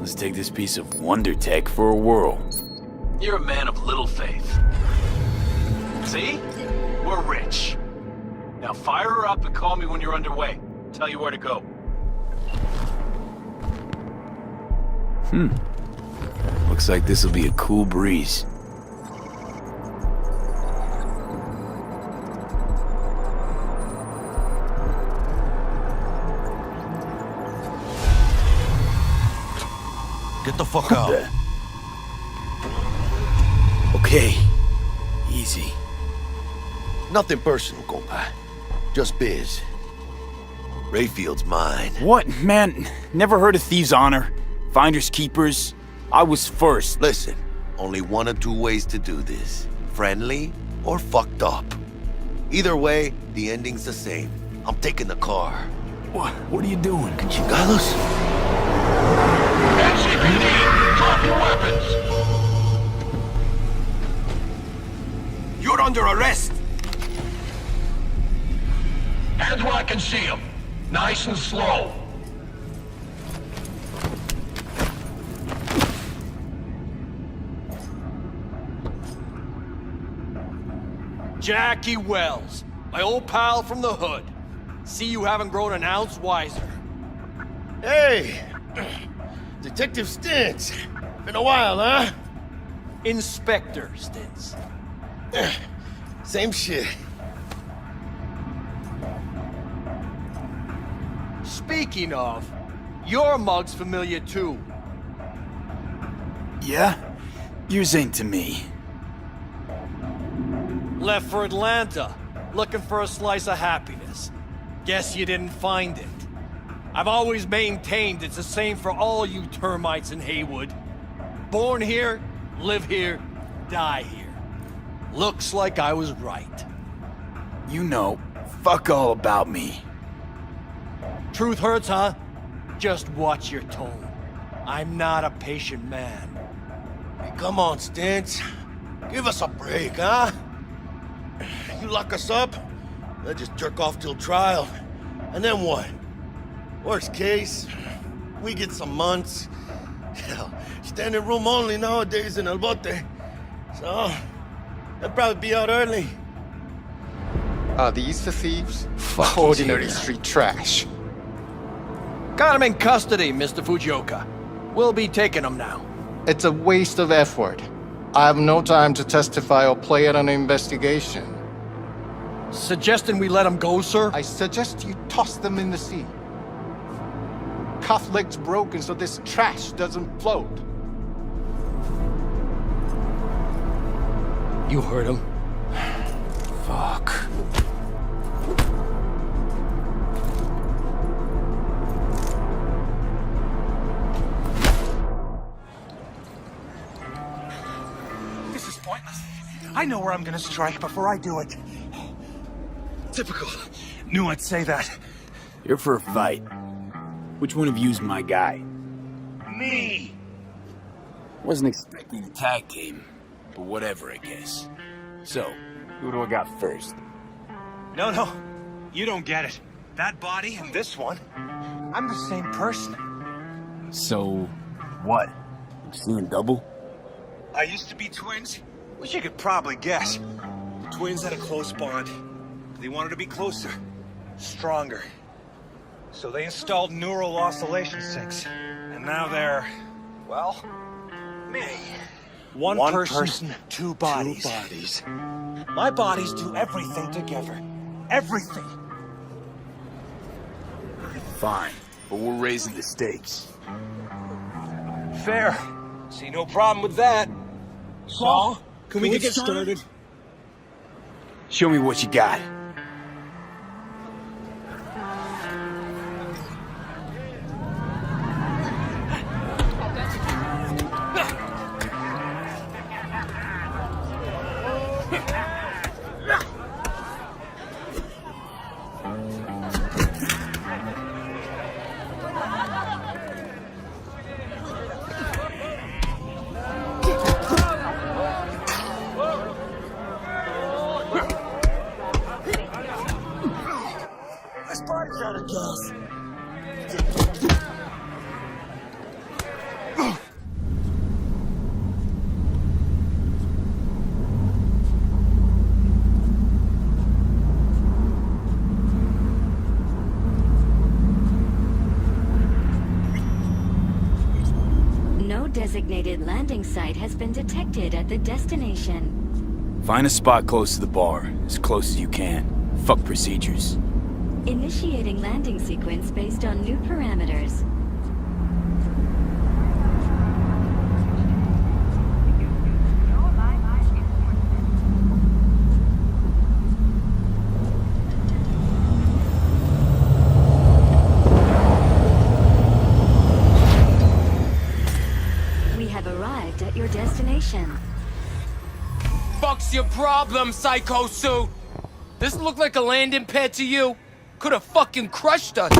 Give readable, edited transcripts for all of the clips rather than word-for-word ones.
let's take this piece of wonder tech for a whirl. You're a man of little faith. See? We're rich. Now fire her up and call me when you're underway. Tell you where to go. Looks like this'll be a cool breeze. Get the fuck out. Okay. Easy. Nothing personal, compa. Just biz. Rayfield's mine. What? Man, never heard of thieves' honor? Finders keepers? I was first. Listen, only one or two ways to do this. Friendly or fucked up. Either way, the ending's the same. I'm taking the car. What are you doing? Chingados? NCPD, drop your weapons! You're under arrest! Hands where I can see them. Nice and slow. Jackie Wells, my old pal from the hood. See you haven't grown an ounce wiser. Hey! Detective Stintz. Been a while, huh? Inspector Stintz. Same shit. Speaking of, your mug's familiar too. Yeah? Yours ain't to me. Left for Atlanta, looking for a slice of happiness. Guess you didn't find it. I've always maintained it's the same for all you termites in Haywood. Born here, live here, die here. Looks like I was right. You know, fuck all about me. Truth hurts, huh? Just watch your tone. I'm not a patient man. Hey, come on, Stintz. Give us a break, huh? You lock us up, they'll just jerk off till trial. And then what? Worst case, we get some months. Hell, standing room only nowadays in El Bote. So, they'll probably be out early. Are these the thieves? Fuck Ordinary yeah. street trash. Got him in custody, Mr. Fujioka. We'll be taking him now. It's a waste of effort. I have no time to testify or play at an investigation. Suggesting we let him go, sir? I suggest you toss them in the sea. Cuff leg's broken so this trash doesn't float. You heard him. Fuck. This is pointless. I know where I'm gonna strike before I do it. Typical. Knew I'd say that. You're for a fight. Which one of you's my guy? Me! Wasn't expecting a tag team, but whatever, I guess. So, who do I got first? No. You don't get it. That body and this one, I'm the same person. So, what? You seeing double? I used to be twins, which you could probably guess. Twins had a close bond. They wanted to be closer, stronger. So they installed neural oscillation sinks. And now they're, well, me. One person, two bodies. My bodies do everything together. Everything. Fine, but we're raising the stakes. Fair. See no problem with that. So, can we get started? Show me what you got. designated landing site has been detected at the destination. Find a spot close to the bar, as close as you can. Fuck procedures. Initiating landing sequence based on new parameters. We have arrived at your destination. Fuck's your problem, Psycho Suit? This look like a landing pad to you? Could have fucking crushed us.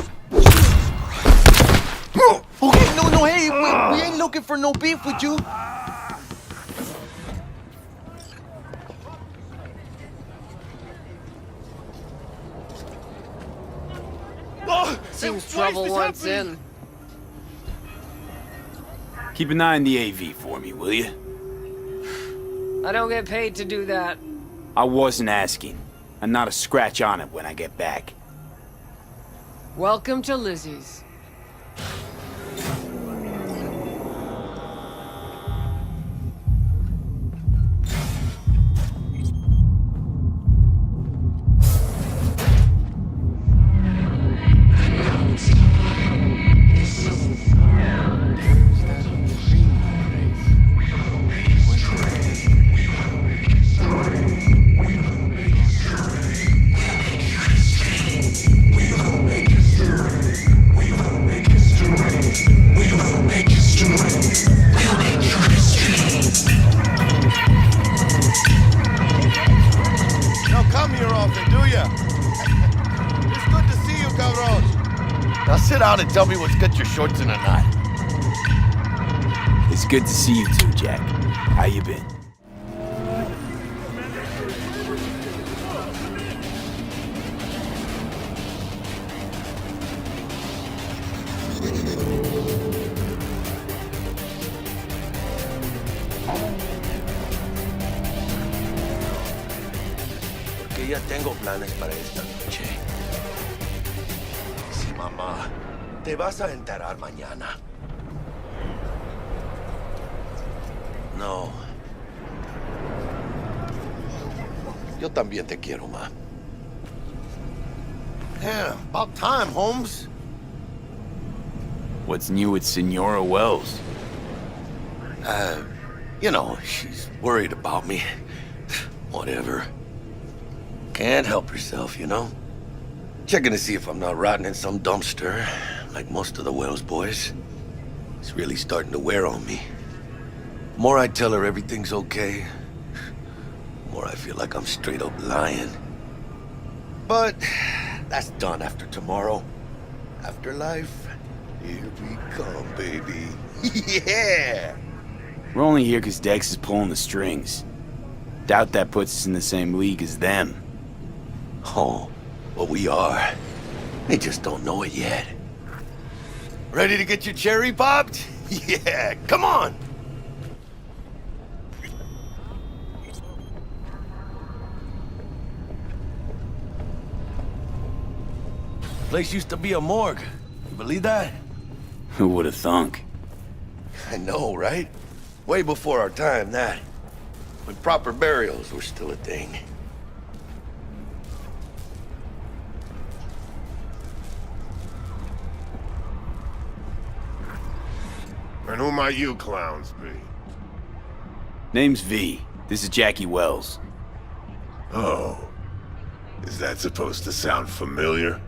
Okay, no, hey, we ain't looking for no beef with you. Seems trouble once in. Keep an eye on the AV for me, will you? I don't get paid to do that. I wasn't asking. And not a scratch on it when I get back. Welcome to Lizzie's. Don't come here often, do ya? It's good to see you, cabron. Now sit down and tell me what's got your shorts in a knot. It's good to see you too, Jack. How you been? Porque ya tengo planes para esta noche. Sí, mamá. Te vas a enterar mañana. No. Yo también te quiero, ma. Yeah, about time, Holmes. What's new with Senora Wells? You know, she's worried about me. Whatever. Can't help herself, you know? Checking to see if I'm not rotting in some dumpster, like most of the Wells boys. It's really starting to wear on me. More I tell her everything's okay, more I feel like I'm straight up lying. But that's done after tomorrow. Afterlife, here we come, baby. Yeah! We're only here because Dex is pulling the strings. Doubt that puts us in the same league as them. Oh, well, we are. They just don't know it yet. Ready to get your cherry popped? Yeah, come on! Place used to be a morgue. You believe that? Who would have thunk? I know, right? Way before our time, that. When proper burials were still a thing. And who might you clowns be? Name's V. This is Jackie Wells. Oh. Is that supposed to sound familiar?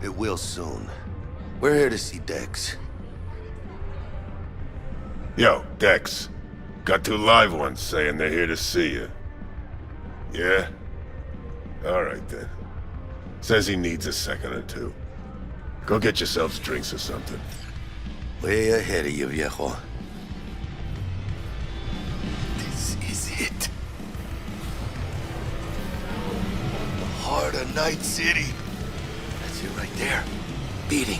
It will soon. We're here to see Dex. Yo, Dex. Got two live ones saying they're here to see you. Yeah? Alright then. Says he needs a second or two. Go get yourselves drinks or something. Way ahead of you, viejo. This is it. The heart of Night City. That's it right there. Beating.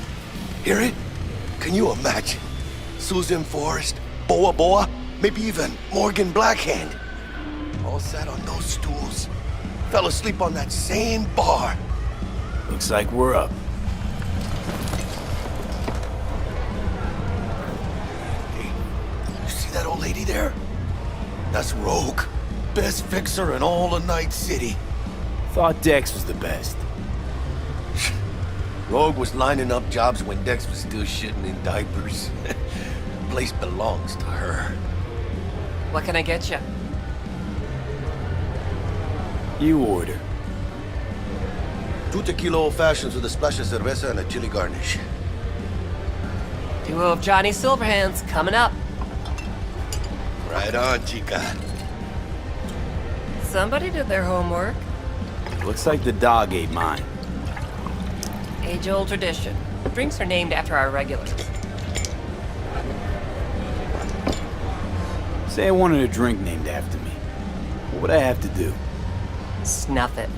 Hear it? Can you imagine? Susan Forrest, Boa Boa, maybe even Morgan Blackhand. All sat on those stools. Fell asleep on that same bar. Looks like we're up. lady there? That's Rogue. Best fixer in all of Night City. Thought Dex was the best. Rogue was lining up jobs when Dex was still shitting in diapers. Place belongs to her. What can I get you? You order. 2 tequila old fashions with a splash of cerveza and a chili garnish. Duo of Johnny Silverhands coming up. Right on, chica. Somebody did their homework. Looks like the dog ate mine. Age-old tradition. Drinks are named after our regulars. Say I wanted a drink named after me. What would I have to do? Snuff it.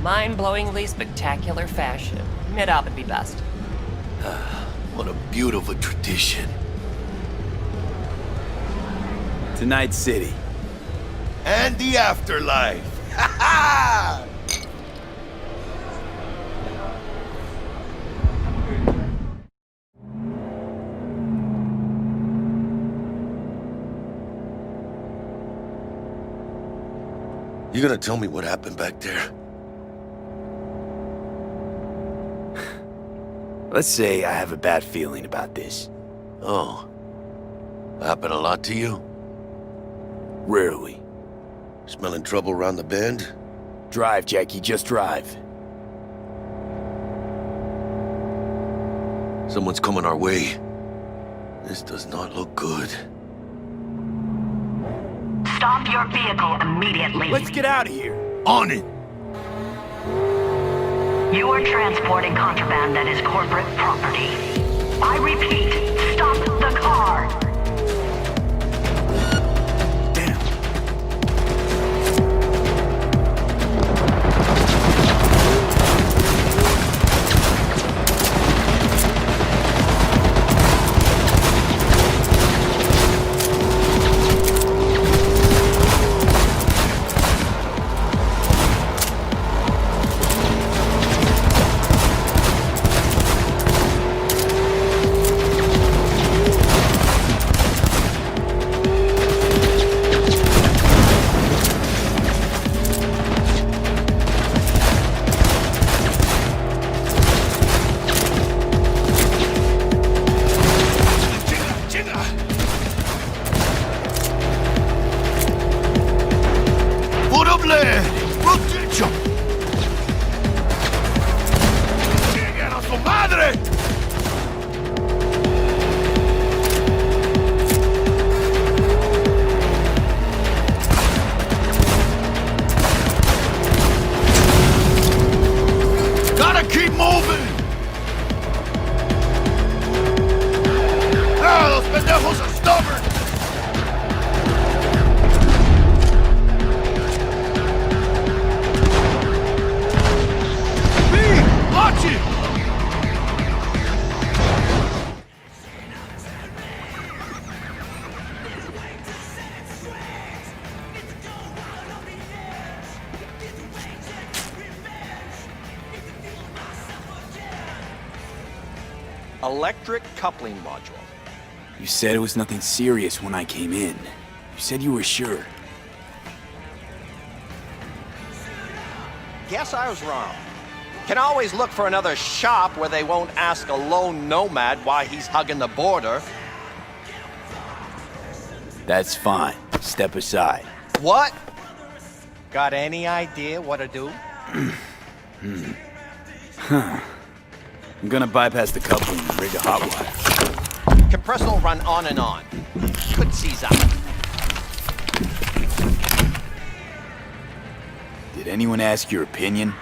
Mind-blowingly spectacular fashion. It up would be best. What a beautiful tradition. To Night City. And the afterlife. Ha ha! You gonna tell me what happened back there? Let's say I have a bad feeling about this. Oh. Happened a lot to you? Rarely. Smelling trouble around the bend? Drive, Jackie, just drive. Someone's coming our way. This does not look good. Stop your vehicle immediately. Let's get out of here. On it! You are transporting contraband that is corporate property. I repeat, stop the car. Electric coupling module. You said it was nothing serious when I came in. You said you were sure. Guess I was wrong. Can always look for another shop where they won't ask a lone nomad why he's hugging the border. That's fine. Step aside. What? Got any idea what to do? I'm gonna bypass the coupling and rig a hot wire. Compressor will run on and on. Could seize up. Did anyone ask your opinion?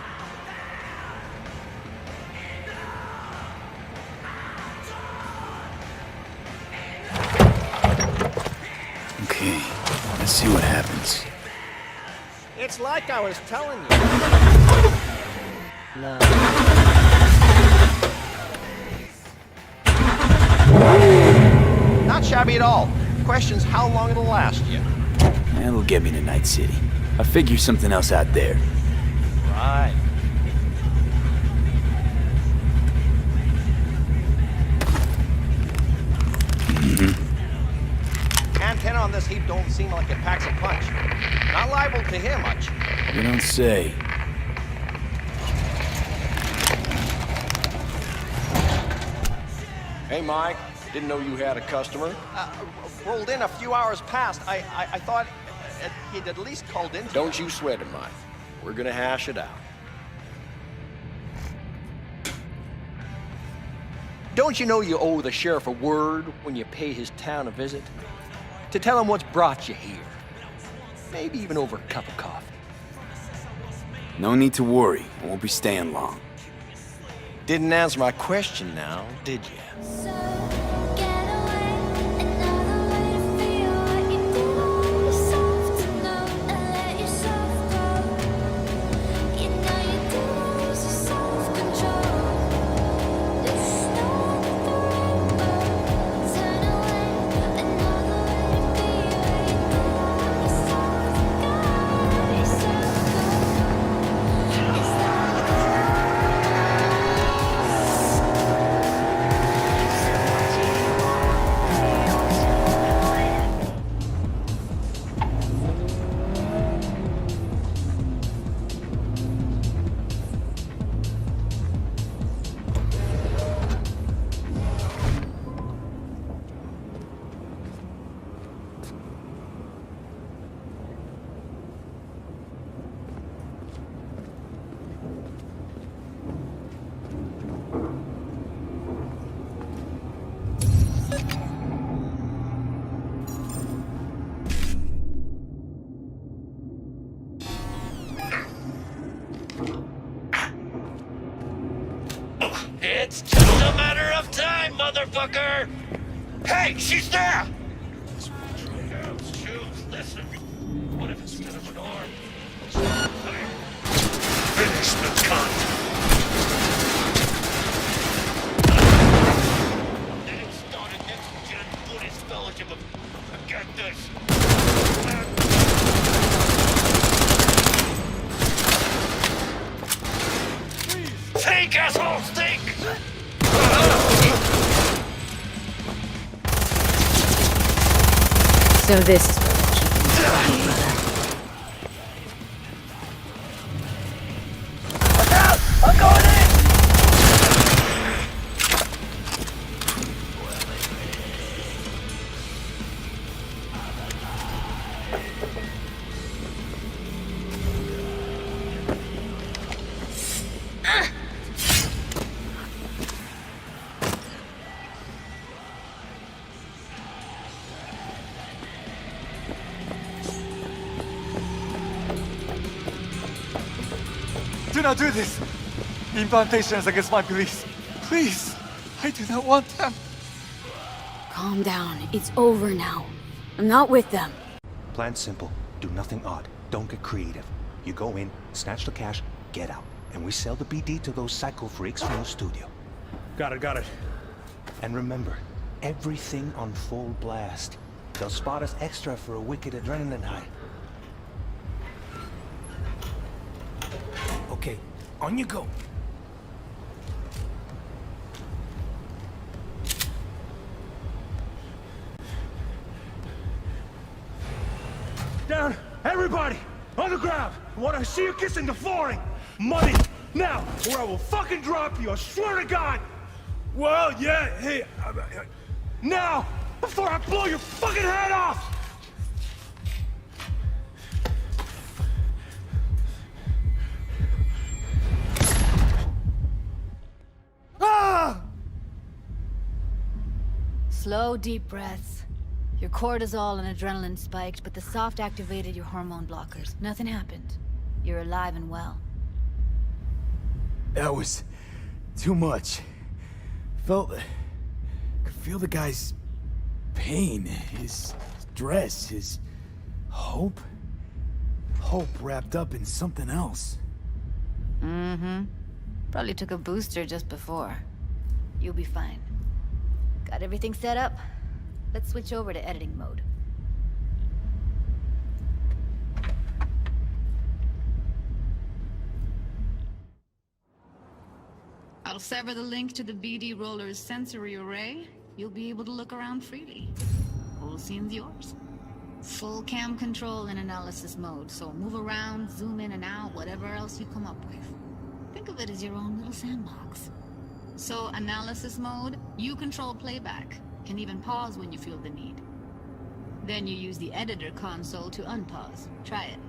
Okay, let's see what happens. It's like I was telling you. No. Not shabby at all. Question's how long it'll last you. That'll get me to Night City. I'll figure something else out there. Right. Antenna on this heap don't seem like it packs a punch. Not liable to hear much. You don't say. Hey, Mike. Didn't know you had a customer. Rolled in a few hours past. I thought he'd at least called in. Don't you sweat it, Mike. We're gonna hash it out. Don't you know you owe the sheriff a word when you pay his town a visit? To tell him what's brought you here. Maybe even over a cup of coffee. No need to worry. I won't be staying long. Didn't answer my question now, did you? It's just a matter of time, motherfucker! Hey, she's there! Listen, what if instead of an arm? Finish the cunt! Then it started next-gen Buddhist fellowship of... Get this! Think, assholes, think! So this is what will keep me going, brother. Look out! I'm going in! Do not do this! Implantations against my beliefs. Please! I do not want them. Calm down. It's over now. I'm not with them. Plan simple. Do nothing odd. Don't get creative. You go in, snatch the cash, get out. And we sell the BD to those psycho freaks from the studio. Got it. And remember, everything on full blast. They'll spot us extra for a wicked adrenaline high. Okay, on you go. Down! Everybody! On the ground! I want to see you kissing the flooring! Money! Now! Or I will fucking drop you! I swear to God! Well, yeah, hey... now! Before I blow your fucking head off! Slow, deep breaths. Your cortisol and adrenaline spiked, but the soft activated your hormone blockers. Nothing happened. You're alive and well. That was too much. Could feel the guy's pain, his stress, his hope. Hope wrapped up in something else. Mm-hmm. Probably took a booster just before. You'll be fine. Got everything set up? Let's switch over to editing mode. I'll sever the link to the BD Roller's sensory array. You'll be able to look around freely. Whole scene's yours. Full cam control in analysis mode, so move around, zoom in and out, whatever else you come up with. Think of it as your own little sandbox. So, analysis mode, you control playback. Can even pause when you feel the need. Then you use the editor console to unpause. Try it.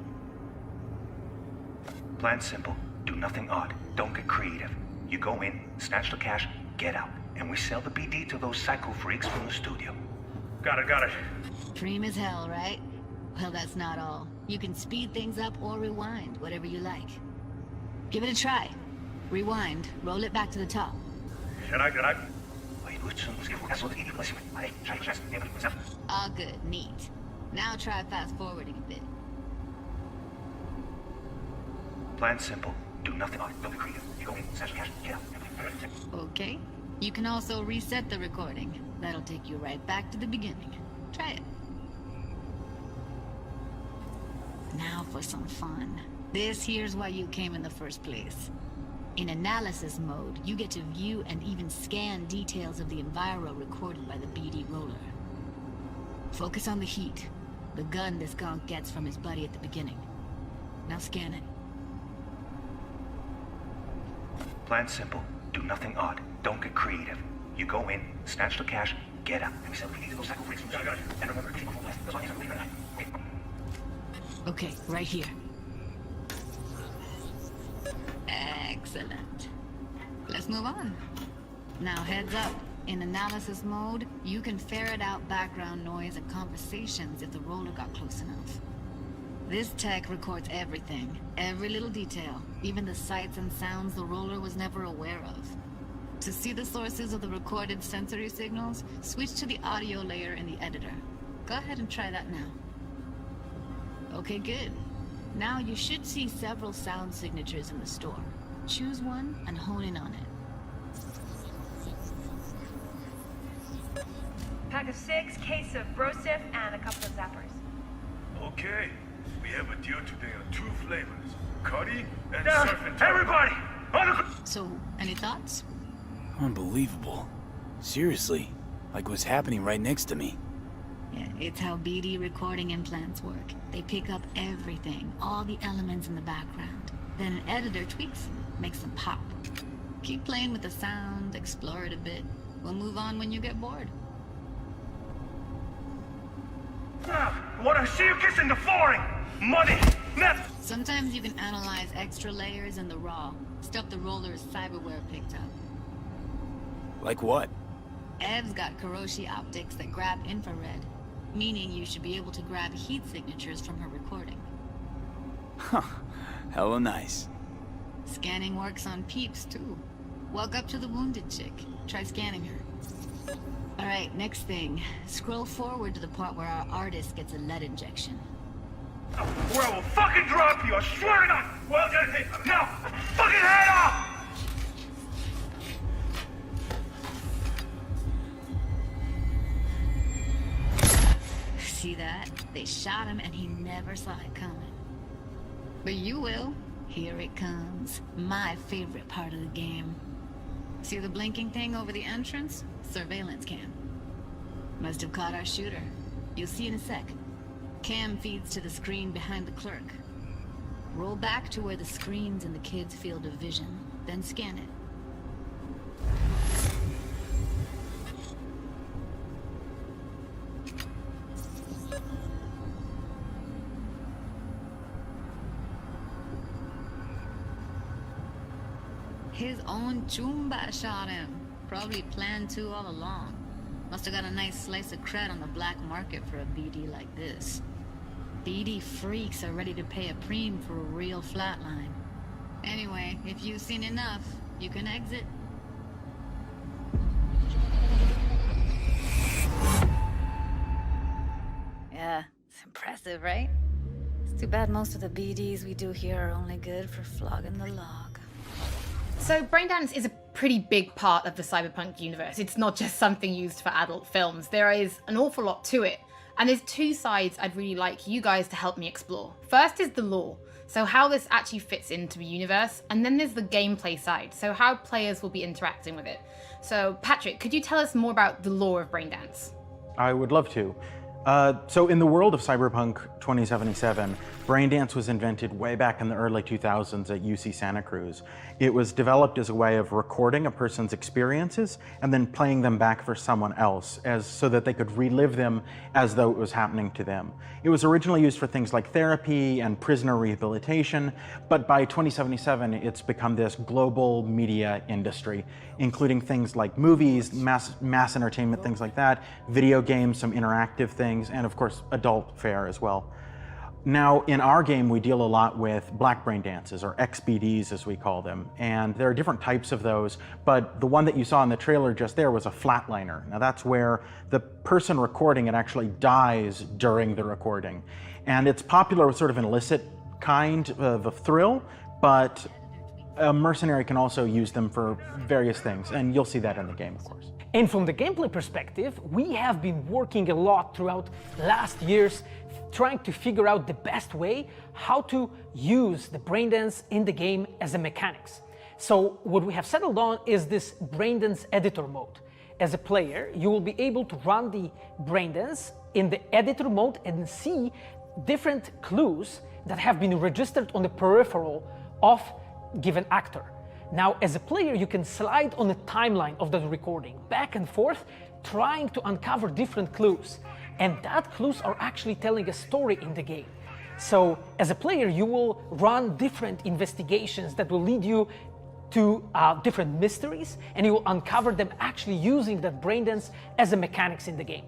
Plan simple. Do nothing odd. Don't get creative. You go in, snatch the cash, get out. And we sell the BD to those psycho freaks from the studio. Got it. Dream as hell, right? Well, that's not all. You can speed things up or rewind, whatever you like. Give it a try. Rewind, roll it back to the top. All good, neat. Now try fast forwarding a bit. Plan simple. Do nothing odd. Don't be creative. You go in, snatch the cash, get out. Okay. You can also reset the recording. That'll take you right back to the beginning. Try it. Now for some fun. This here's why you came in the first place. In analysis mode, you get to view and even scan details of the enviro recorded by the BD roller. Focus on the heat, the gun this gonk gets from his buddy at the beginning. Now scan it. Plan simple. Do nothing odd. Don't get creative. You go in, snatch the cash, get out. And we sell the BD to those psycho freaks from the studio. And remember, okay, right here. Excellent. Let's move on. Now heads up. In analysis mode, you can ferret out background noise and conversations if the roller got close enough. This tech records everything, every little detail, even the sights and sounds the roller was never aware of. To see the sources of the recorded sensory signals, switch to the audio layer in the editor. Go ahead and try that now. Okay, good. Now you should see several sound signatures in the store. Choose one and hone in on it. Pack of 6, case of Brosif, and a couple of zappers. Okay, we have a deal today on 2 flavors. Cuddy and Surf and Turf. Everybody! So, any thoughts? Unbelievable. Seriously, like what's happening right next to me. Yeah, it's how BD recording implants work. They pick up everything, all the elements in the background. Then an editor tweaks them, makes them pop. Keep playing with the sound, explore it a bit. We'll move on when you get bored. Wanna see you kissing the flooring? Money! Net! Sometimes you can analyze extra layers in the raw, stuff the roller's cyberware picked up. Like what? Ev's got Kiroshi optics that grab infrared, meaning you should be able to grab heat signatures from her recording. Huh. Hella nice. Scanning works on peeps, too. Walk up to the wounded chick. Try scanning her. Alright, next thing. Scroll forward to the part where our artist gets a lead injection. Or I will fucking drop you, I swear to God! Well, now, fucking head off! See that? They shot him and he never saw it coming. But you will. Here it comes. My favorite part of the game. See the blinking thing over the entrance? Surveillance cam. Must have caught our shooter. You'll see in a sec. Cam feeds to the screen behind the clerk. Roll back to where the screen's in the kid's field of vision, then scan it. His own Chumba shot him. Probably planned to all along. Must have got a nice slice of cred on the black market for a BD like this. BD freaks are ready to pay a preem for a real flatline. Anyway, if you've seen enough, you can exit. Yeah, it's impressive, right? It's too bad most of the BDs we do here are only good for flogging the log. So Braindance is a pretty big part of the cyberpunk universe. It's not just something used for adult films. There is an awful lot to it. And there's 2 sides I'd really like you guys to help me explore. First is the lore, so how this actually fits into the universe. And then there's the gameplay side, so how players will be interacting with it. So Patrick, could you tell us more about the lore of Braindance? I would love to. So in the world of Cyberpunk 2077, Braindance was invented way back in the early 2000s at UC Santa Cruz. It was developed as a way of recording a person's experiences and then playing them back for someone else so that they could relive them as though it was happening to them. It was originally used for things like therapy and prisoner rehabilitation, but by 2077 it's become this global media industry, including things like movies, mass entertainment, things like that, video games, some interactive things, and of course adult fare as well. Now, in our game, we deal a lot with black brain dances, or XBDs as we call them, and there are different types of those, but the one that you saw in the trailer just there was a flatliner. Now that's where the person recording it actually dies during the recording. And it's popular with sort of an illicit kind of a thrill, but a mercenary can also use them for various things, and you'll see that in the game, of course. And from the gameplay perspective, we have been working a lot throughout last years trying to figure out the best way how to use the braindance in the game as a mechanics. So what we have settled on is this braindance editor mode. As a player, you will be able to run the braindance in the editor mode and see different clues that have been registered on the peripheral of given actor. Now, as a player, you can slide on the timeline of that recording, back and forth, trying to uncover different clues. And that clues are actually telling a story in the game. So, as a player, you will run different investigations that will lead you to different mysteries, and you will uncover them actually using that braindance as a mechanics in the game.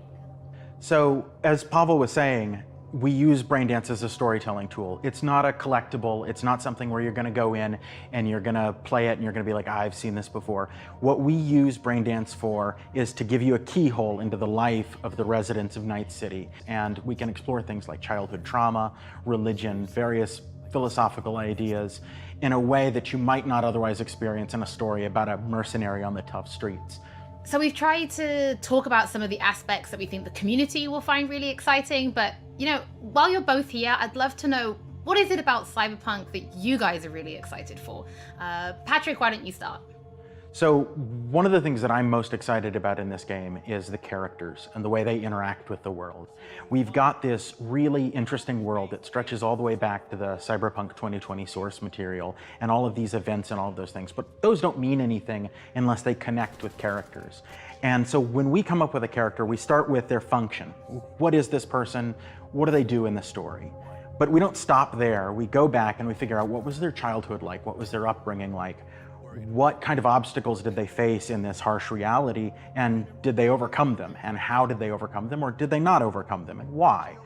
So, as Pavel was saying, we use Braindance as a storytelling tool. It's not a collectible. It's not something where you're going to go in and you're going to play it and you're going to be like, I've seen this before. What we use Braindance for is to give you a keyhole into the life of the residents of Night City. And we can explore things like childhood trauma, religion, various philosophical ideas in a way that you might not otherwise experience in a story about a mercenary on the tough streets. So we've tried to talk about some of the aspects that we think the community will find really exciting, but you know, while you're both here, I'd love to know, what is it about Cyberpunk that you guys are really excited for? Patrick, why don't you start? So one of the things that I'm most excited about in this game is the characters and the way they interact with the world. We've got this really interesting world that stretches all the way back to the Cyberpunk 2020 source material and all of these events and all of those things, but those don't mean anything unless they connect with characters. And so when we come up with a character, we start with their function. What is this person? What do they do in the story? But we don't stop there. We go back and we figure out, what was their childhood like? What was their upbringing like? What kind of obstacles did they face in this harsh reality, and did they overcome them? And how did they overcome them, or did they not overcome them, and why?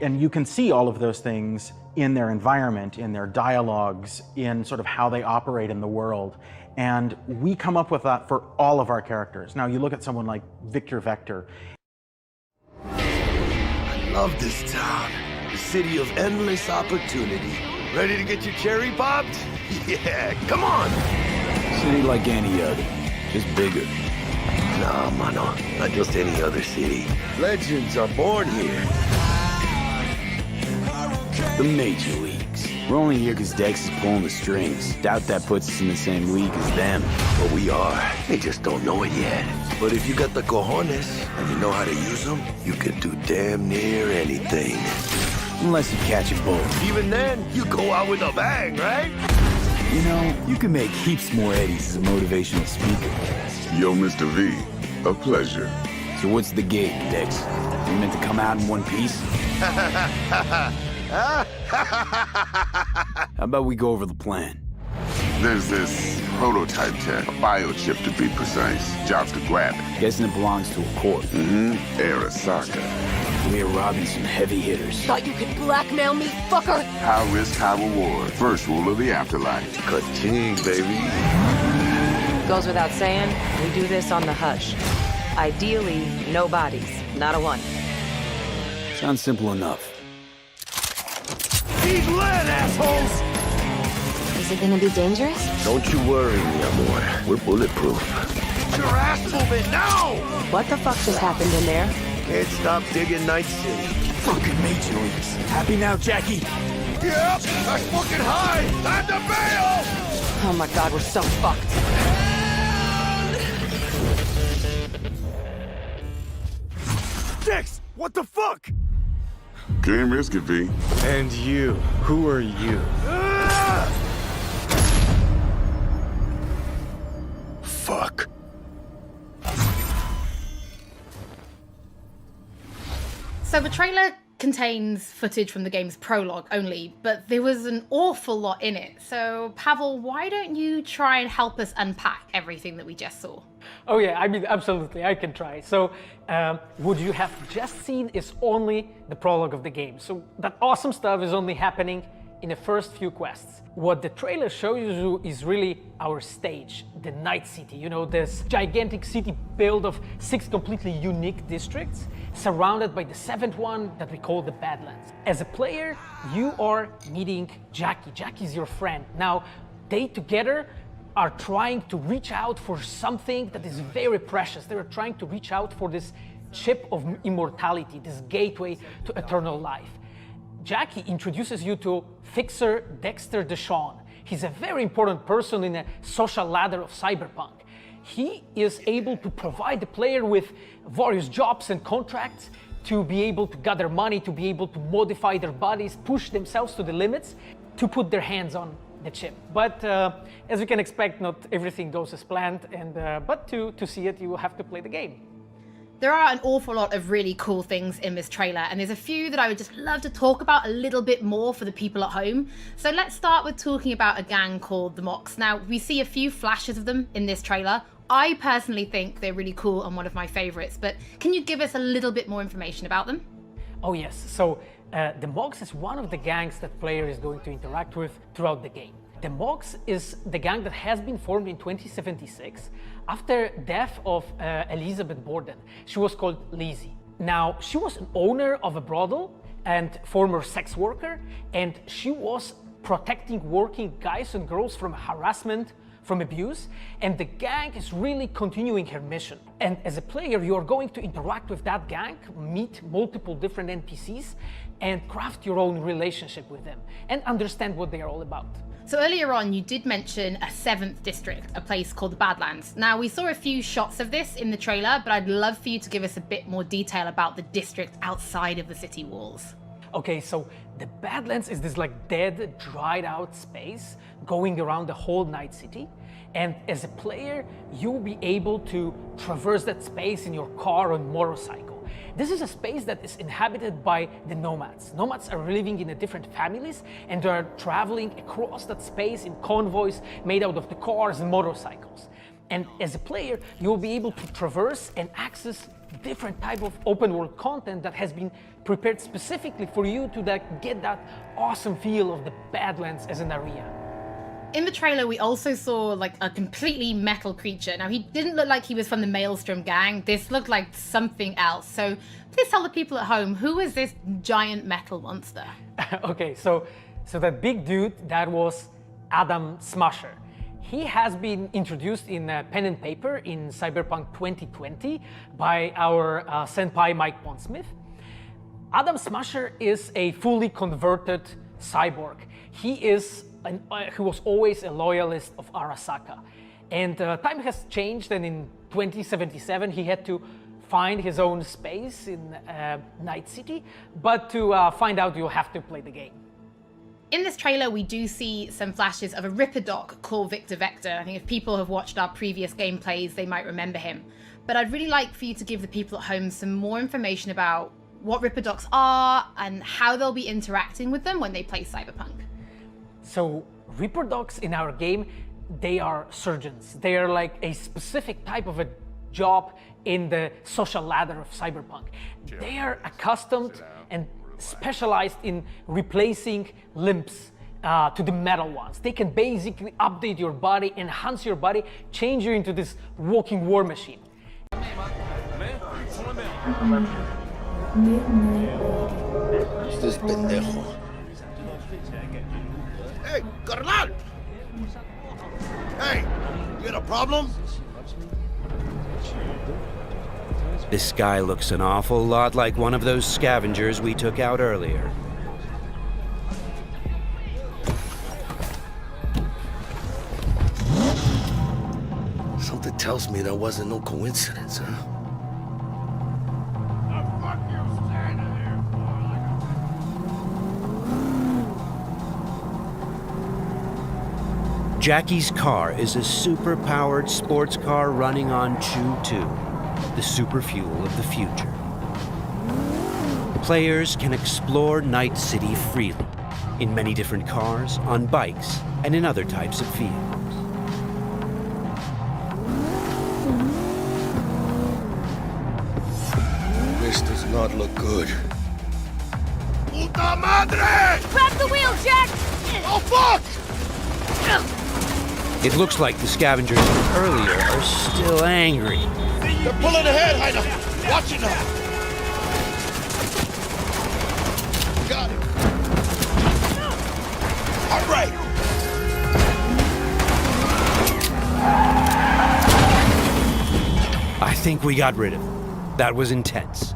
And you can see all of those things in their environment, in their dialogues, in sort of how they operate in the world. And we come up with that for all of our characters. Now, you look at someone like Victor Vector. I love this town. The city of endless opportunity. Ready to get your cherry popped? Yeah, come on! City like any other, just bigger. Nah, mano, not just any other city. Legends are born here. The Major Leagues. We're only here because Dex is pulling the strings. Doubt that puts us in the same league as them. But we are. They just don't know it yet. But if you got the cojones and you know how to use them, you could do damn near anything. Unless you catch a bull. Even then, you go out with a bang, right? You know, you can make heaps more eddies as a motivational speaker. Yo, Mr. V, a pleasure. So what's the gig, Dex? You meant to come out in one piece? How about we go over the plan? There's this prototype tech, a biochip to be precise. Job's to grab it. Guessing it belongs to a corp. Arasaka. We're robbing some heavy hitters. Thought you could blackmail me, fucker? High risk, high reward. First rule of the afterlife. Ka-ching, baby. Goes without saying, we do this on the hush. Ideally, no bodies, not a one. Sounds simple enough. He's lead, assholes! Is it gonna be dangerous? Don't you worry, mi amor. We're bulletproof. Get your ass moving now! What the fuck just happened in there? Can't stop digging Night City. Fucking Major Leagues. Happy now, Jackie? Yep, that's fucking high! Time to bail! Oh my god, we're so fucked. Dex, What the fuck? Can't risk it, V. And you, who are you? Fuck. So the trailer contains footage from the game's prologue only, but there was an awful lot in it. So Pavel, why don't you try and help us unpack everything that we just saw? Oh yeah, I mean, absolutely, I can try. So what you have just seen is only the prologue of the game. So that awesome stuff is only happening in the first few quests. What the trailer shows you is really our stage, the Night City. You know, this gigantic city built of 6 completely unique districts, surrounded by the 7th one that we call the Badlands. As a player, you are meeting Jackie. Jackie's your friend. Now, they together are trying to reach out for something that is very precious. They're trying to reach out for this chip of immortality, this gateway to eternal life. Jackie introduces you to Fixer Dexter Deshawn. He's a very important person in the social ladder of Cyberpunk. He is able to provide the player with various jobs and contracts to be able to gather money, to be able to modify their bodies, push themselves to the limits, to put their hands on the chip. But as you can expect, not everything goes as planned, and but to see it, you will have to play the game. There are an awful lot of really cool things in this trailer, and there's a few that I would just love to talk about a little bit more for the people at home. So let's start with talking about a gang called the Mox. Now, we see a few flashes of them in this trailer. I personally think they're really cool and one of my favorites, but can you give us a little bit more information about them? Oh yes, so the Mox is one of the gangs that player is going to interact with throughout the game. The Mox is the gang that has been formed in 2076 after death of Elizabeth Borden. She was called Lizzie. Now, she was an owner of a brothel and former sex worker, and she was protecting working guys and girls from harassment, from abuse, and the gang is really continuing her mission. And as a player, you are going to interact with that gang, meet multiple different NPCs, and craft your own relationship with them, and understand what they are all about. So earlier on, you did mention a 7th district, a place called the Badlands. Now, we saw a few shots of this in the trailer, but I'd love for you to give us a bit more detail about the district outside of the city walls. Okay, so the Badlands is this like dead, dried out space going around the whole Night City. And as a player, you'll be able to traverse that space in your car or motorcycle. This is a space that is inhabited by the nomads. Nomads are living in different families, and they are traveling across that space in convoys made out of the cars and motorcycles. And as a player, you'll be able to traverse and access different type of open world content that has been prepared specifically for you to get that awesome feel of the Badlands as an area. In the trailer, we also saw like a completely metal creature. Now, he didn't look like he was from the Maelstrom gang. This looked like something else. So please tell the people at home, who is this giant metal monster? Okay, so that big dude, that was Adam Smasher. He has been introduced in pen and paper in Cyberpunk 2020 by our senpai Mike Pondsmith. Adam Smasher is a fully converted cyborg. He was always a loyalist of Arasaka. And time has changed, and in 2077 he had to find his own space in Night City. But to find out, you'll have to play the game. In this trailer, we do see some flashes of a Ripper Doc called Victor Vector. I think if people have watched our previous gameplays, they might remember him. But I'd really like for you to give the people at home some more information about what Ripper Docs are and how they'll be interacting with them when they play Cyberpunk. So Ripper Docs in our game, they are surgeons. They are like a specific type of a job in the social ladder of Cyberpunk. They are accustomed and specialized in replacing limbs to the metal ones. They can basically update your body, enhance your body, change you into this walking war machine. This pendejo. Hey, carnal! Hey, you got a problem? This guy looks an awful lot like one of those scavengers we took out earlier. Something tells me that wasn't no coincidence, huh? Jackie's car is a super-powered sports car running on Chew-2, the super fuel of the future. Players can explore Night City freely, in many different cars, on bikes, and in other types of vehicles. This does not look good. Puta madre! Grab the wheel, Jack! Oh, fuck! It looks like the scavengers from earlier are still angry. They're pulling ahead, Heiner. Watch it now. Got it. All right. I think we got rid of them. That was intense.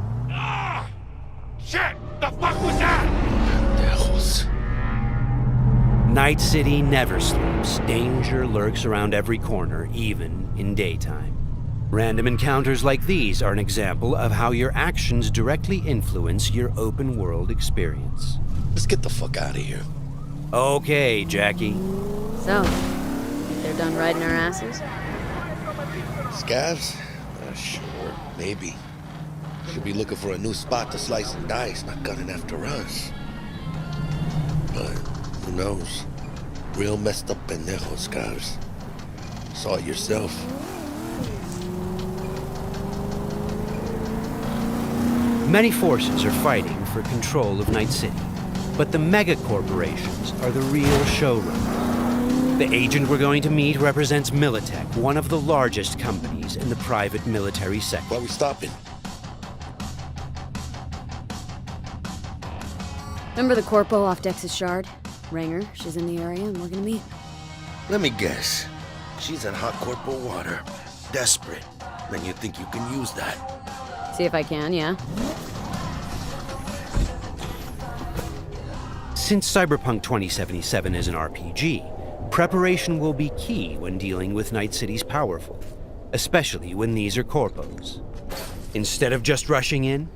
Shit! The fuck was that? Devils. Night City never sleeps. Danger lurks around every corner, even in daytime. Random encounters like these are an example of how your actions directly influence your open world experience. Let's get the fuck out of here. Okay, Jackie. So, think they're done riding our asses? Scavs? Sure, maybe. Should be looking for a new spot to slice and dice, not gunning after us. But who knows? Real messed up pendejos, Scavs. Saw it yourself. Many forces are fighting for control of Night City, but the mega corporations are the real showrunners. The agent we're going to meet represents Militech, one of the largest companies in the private military sector. Why are we stopping? Remember the corpo off Dex's shard? Ranger, she's in the area and we're gonna meet. Let me guess. She's in hot corporal water. Desperate. Then you think you can use that. See if I can, yeah? Since Cyberpunk 2077 is an RPG, preparation will be key when dealing with Night City's powerful, especially when these are corpos. Instead of just rushing in,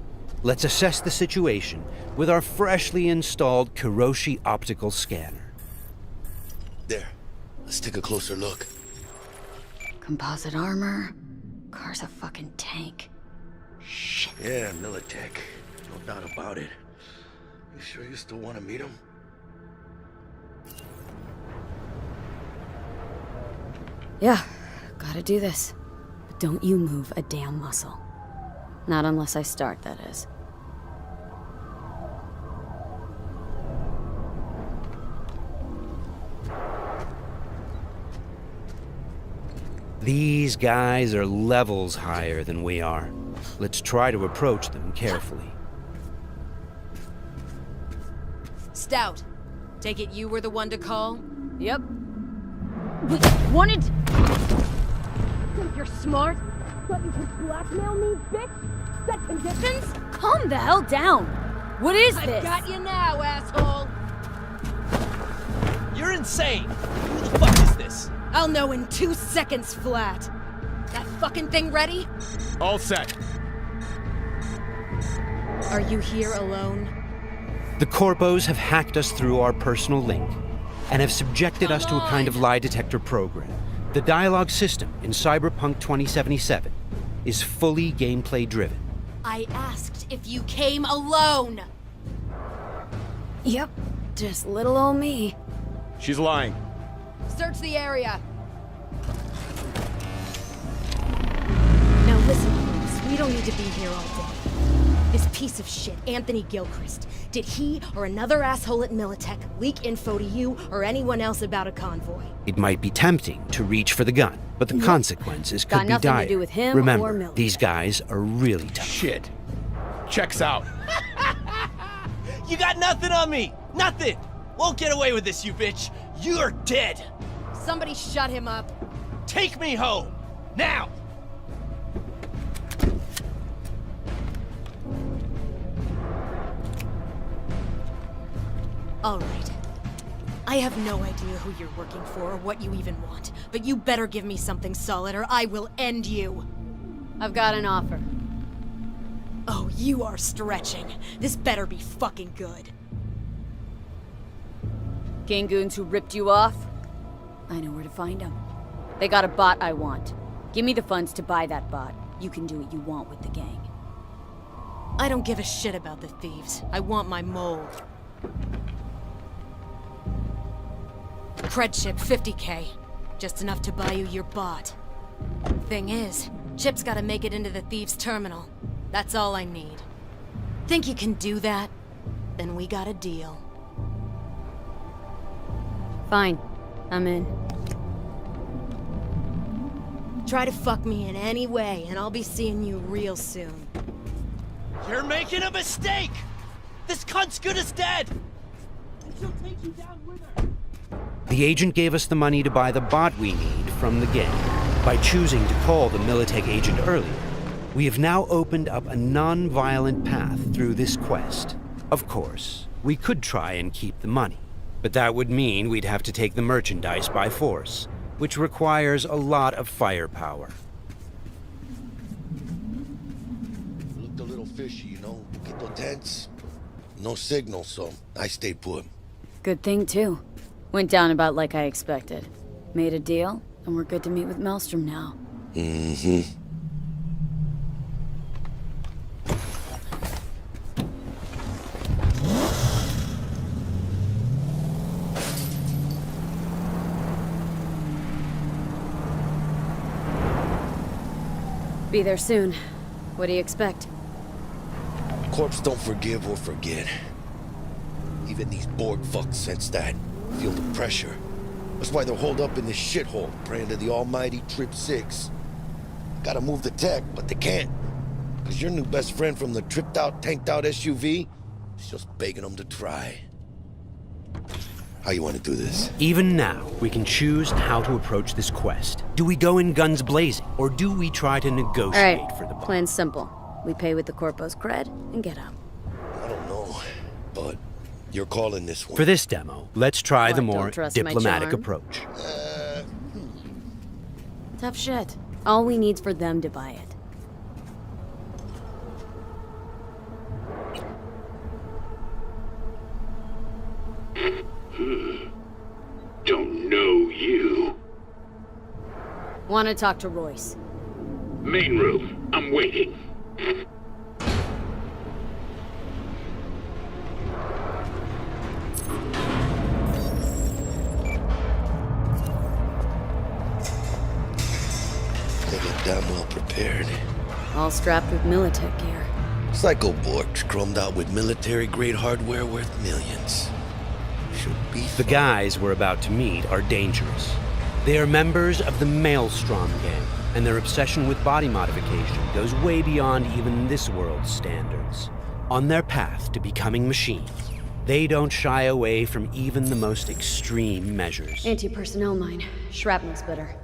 let's assess the situation with our freshly installed Kiroshi optical scanner. There. Let's take a closer look. Composite armor. Car's a fucking tank. Shit. Yeah, Militech. No doubt about it. You sure you still want to meet him? Yeah, gotta do this. But don't you move a damn muscle. Not unless I start, that is. These guys are levels higher than we are. Let's try to approach them carefully. Stout, take it you were the one to call? Yep. Wanted... Think you're smart? Thought you could blackmail me, bitch? Set conditions? Calm the hell down! What is this? I've got you now, asshole! You're insane! Who the fuck is this? I'll know in 2 seconds flat. That fucking thing ready? All set. Are you here alone? The corpos have hacked us through our personal link and have subjected us to a kind of lie detector program. The dialogue system in Cyberpunk 2077 is fully gameplay driven. I asked if you came alone! Yep, just little old me. She's lying. Search the area. Now listen, folks, we don't need to be here all day. This piece of shit, Anthony Gilchrist, did he or another asshole at Militech leak info to you or anyone else about a convoy? It might be tempting to reach for the gun, but the consequences could Got be nothing dire. to do with him or Remember, Militech. these guys are really tough. Shit. Checks out. You got nothing on me! Nothing! Won't get away with this, you bitch! You're dead! Somebody shut him up. Take me home! Now! All right. I have no idea who you're working for or what you even want, but you better give me something solid or I will end you. I've got an offer. Oh, you are stretching. This better be fucking good. Gang goons who ripped you off? I know where to find them. They got a bot I want. Give me the funds to buy that bot. You can do what you want with the gang. I don't give a shit about the thieves. I want my mold. Cred chip, 50K. Just enough to buy you your bot. Thing is, chip's gotta make it into the thieves' terminal. That's all I need. Think you can do that? Then we got a deal. Fine. I'm in. Try to fuck me in any way, and I'll be seeing you real soon. You're making a mistake! This cunt's good as dead! And she'll take you down with her. The agent gave us the money to buy the bot we need from the gang. By choosing to call the Militech agent earlier, we have now opened up a non-violent path through this quest. Of course, we could try and keep the money, but that would mean we'd have to take the merchandise by force, which requires a lot of firepower. Looked a little fishy, you know? Get the tense. No signal, so I stayed put. Good thing, too. Went down about like I expected. Made a deal, and we're good to meet with Maelstrom now. Mm-hmm. Be there soon. What do you expect? Corps don't forgive or forget. Even these Borg fucks sense that. Feel the pressure. That's why they're holed up in this shithole, praying to the almighty Trip 6. Gotta move the tech, but they can't. Cause your new best friend from the tripped out, tanked out SUV is just begging them to try. How you want to do this? Even now, we can choose how to approach this quest. Do we go in guns blazing, or do we try to negotiate for the bot? Plan's simple. We pay with the Corpo's cred and get out. I don't know, but you're calling this one. For this demo, let's try the What, more don't trust my diplomatic charm? approach. Tough shit. All we need's for them to buy it. Don't know you. Want to talk to Royce. Main room. I'm waiting. They get damn well prepared. All strapped with Militech gear. Psycho Borgs chromed out with military-grade hardware worth millions. Should be The guys we're about to meet are dangerous. They are members of the Maelstrom gang, and their obsession with body modification goes way beyond even this world's standards. On their path to becoming machines, they don't shy away from even the most extreme measures. Anti-personnel mine. Shrapnel splitter.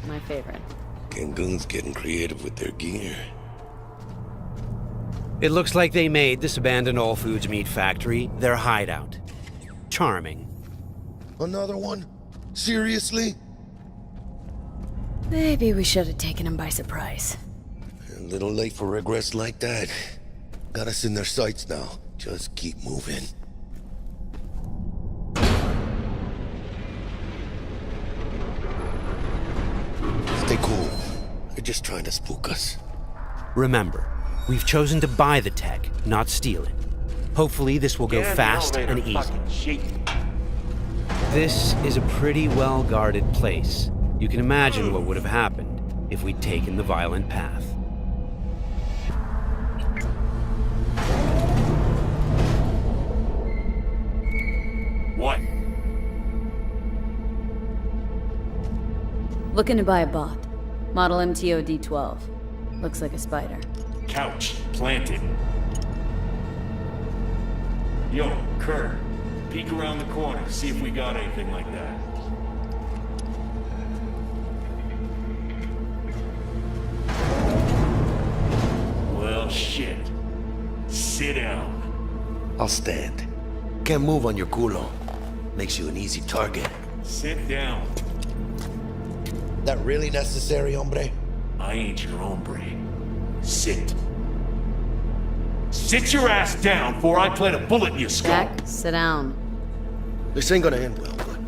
My favorite. Gangun's getting creative with their gear. It looks like they made this abandoned all foods meat factory their hideout. Charming. Another one? Seriously? Maybe we should have taken him by surprise. A little late for regrets like that. Got us in their sights now. Just keep moving. Stay cool. They're just trying to spook us. Remember, we've chosen to buy the tech, not steal it. Hopefully this will go fast and easy. This is a pretty well-guarded place. You can imagine what would have happened if we'd taken the violent path. What? Looking to buy a bot. Model MTO D12. Looks like a spider. Couch planted. Yo, Kurt, peek around the corner, see if we got anything like that. Well, shit. Sit down. I'll stand. Can't move on your culo. Makes you an easy target. Sit down. That really necessary, hombre? I ain't your hombre. Sit. Sit your ass down before I plant a bullet in your skull. Jack, sit down. This ain't gonna end well, but...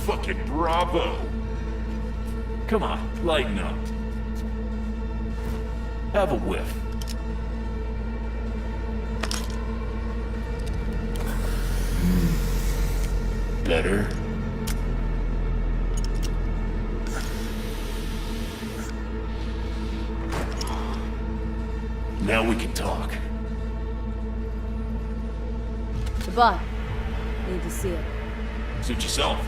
Fucking bravo. Come on, lighten up. Have a whiff. Better. Now we can talk. The bot. Need to see it. Suit yourself.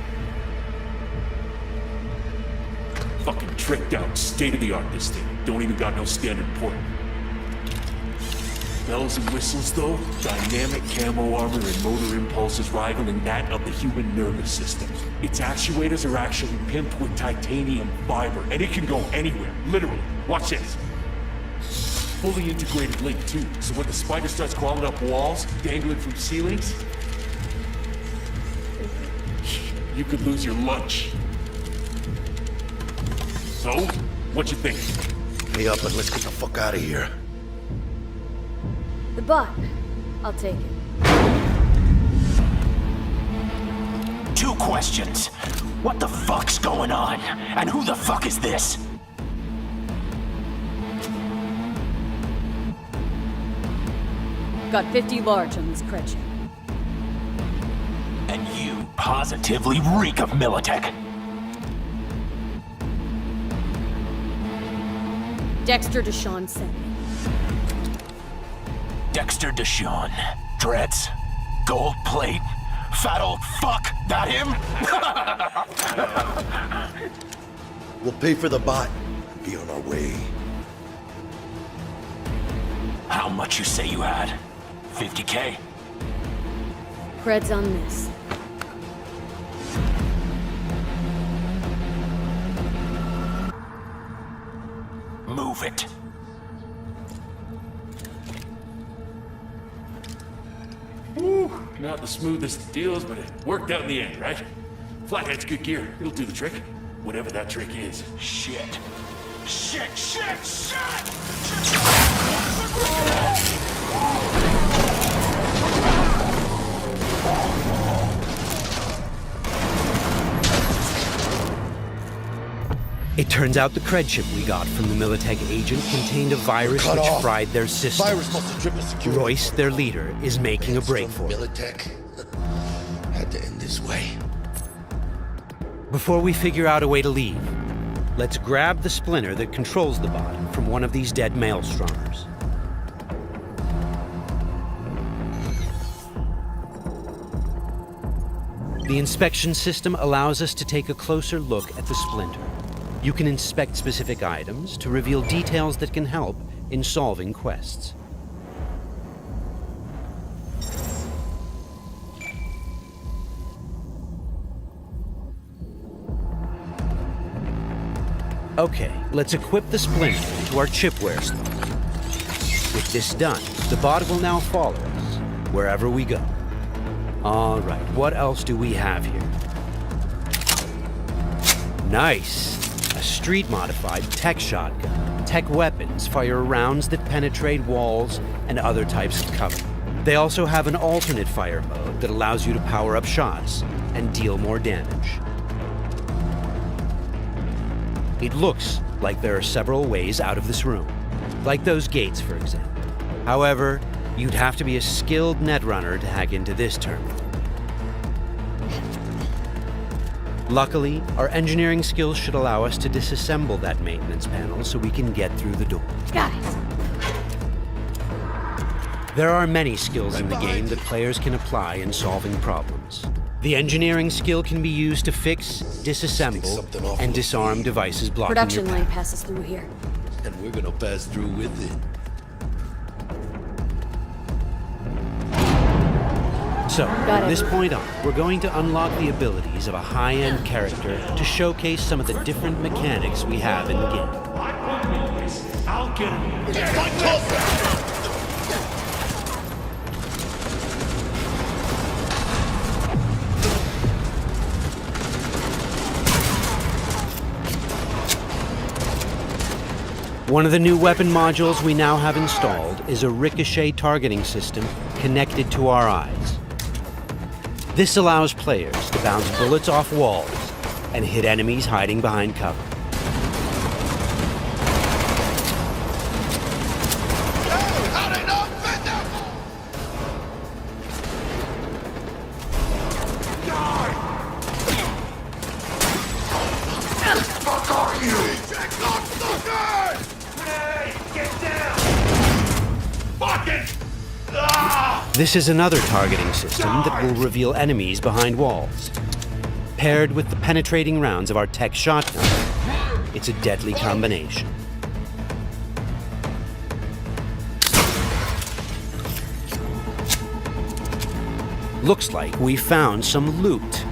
Fucking tricked out, state-of-the-art this thing. Don't even got no standard port. Bells and whistles though, dynamic camo armor and motor impulses rivaling that of the human nervous system. Its actuators are actually pimped with titanium fiber, and it can go anywhere, literally. Watch this. Fully integrated link too, so when the spider starts crawling up walls, dangling from ceilings, you could lose your lunch. So, what you think? Pay up and let's get the fuck out of here. The bot. I'll take it. 2 questions. What the fuck's going on? And who the fuck is this? Got 50 large on this Kretchen. And you positively reek of Militech. Dexter Deshawn sent me. Dexter Deshawn. Dreads. Gold plate. Fat old fuck. That him? We'll pay for the bot. Be on our way. How much you say you had? 50K? Creds on this. Move it. Woo, not the smoothest deals, but it worked out in the end, right? Flathead's good gear. It'll do the trick. Whatever that trick is. Shit. Shit, shit, shit! It turns out the cred chip we got from the Militech agent contained a virus which fried their system. Virus must have driven security. Royce, their leader, is making a break for it. Militech had to end this way. Before we figure out a way to leave, let's grab the splinter that controls the bot from one of these dead maelstromers. The inspection system allows us to take a closer look at the splinter. You can inspect specific items to reveal details that can help in solving quests. Okay, let's equip the splinter to our chipware slot. With this done, the bot will now follow us wherever we go. All right, what else do we have here? Nice! A street-modified tech shotgun. Tech weapons fire rounds that penetrate walls and other types of cover. They also have an alternate fire mode that allows you to power up shots and deal more damage. It looks like there are several ways out of this room, like those gates, for example. However, you'd have to be a skilled netrunner to hack into this terminal. Luckily, our engineering skills should allow us to disassemble that maintenance panel so we can get through the door. Got it. There are many skills in the game that players can apply in solving problems. The engineering skill can be used to fix, disassemble, and disarm devices blocking Production your line path. passes through here. And we're gonna pass through with it. So, from this point on, we're going to unlock the abilities of a high-end character to showcase some of the different mechanics we have in the game. I'll get him. One of the new weapon modules we now have installed is a ricochet targeting system connected to our eyes. This allows players to bounce bullets off walls and hit enemies hiding behind cover. This is another targeting system that will reveal enemies behind walls. Paired with the penetrating rounds of our tech shotgun, it's a deadly combination. Looks like we found some loot.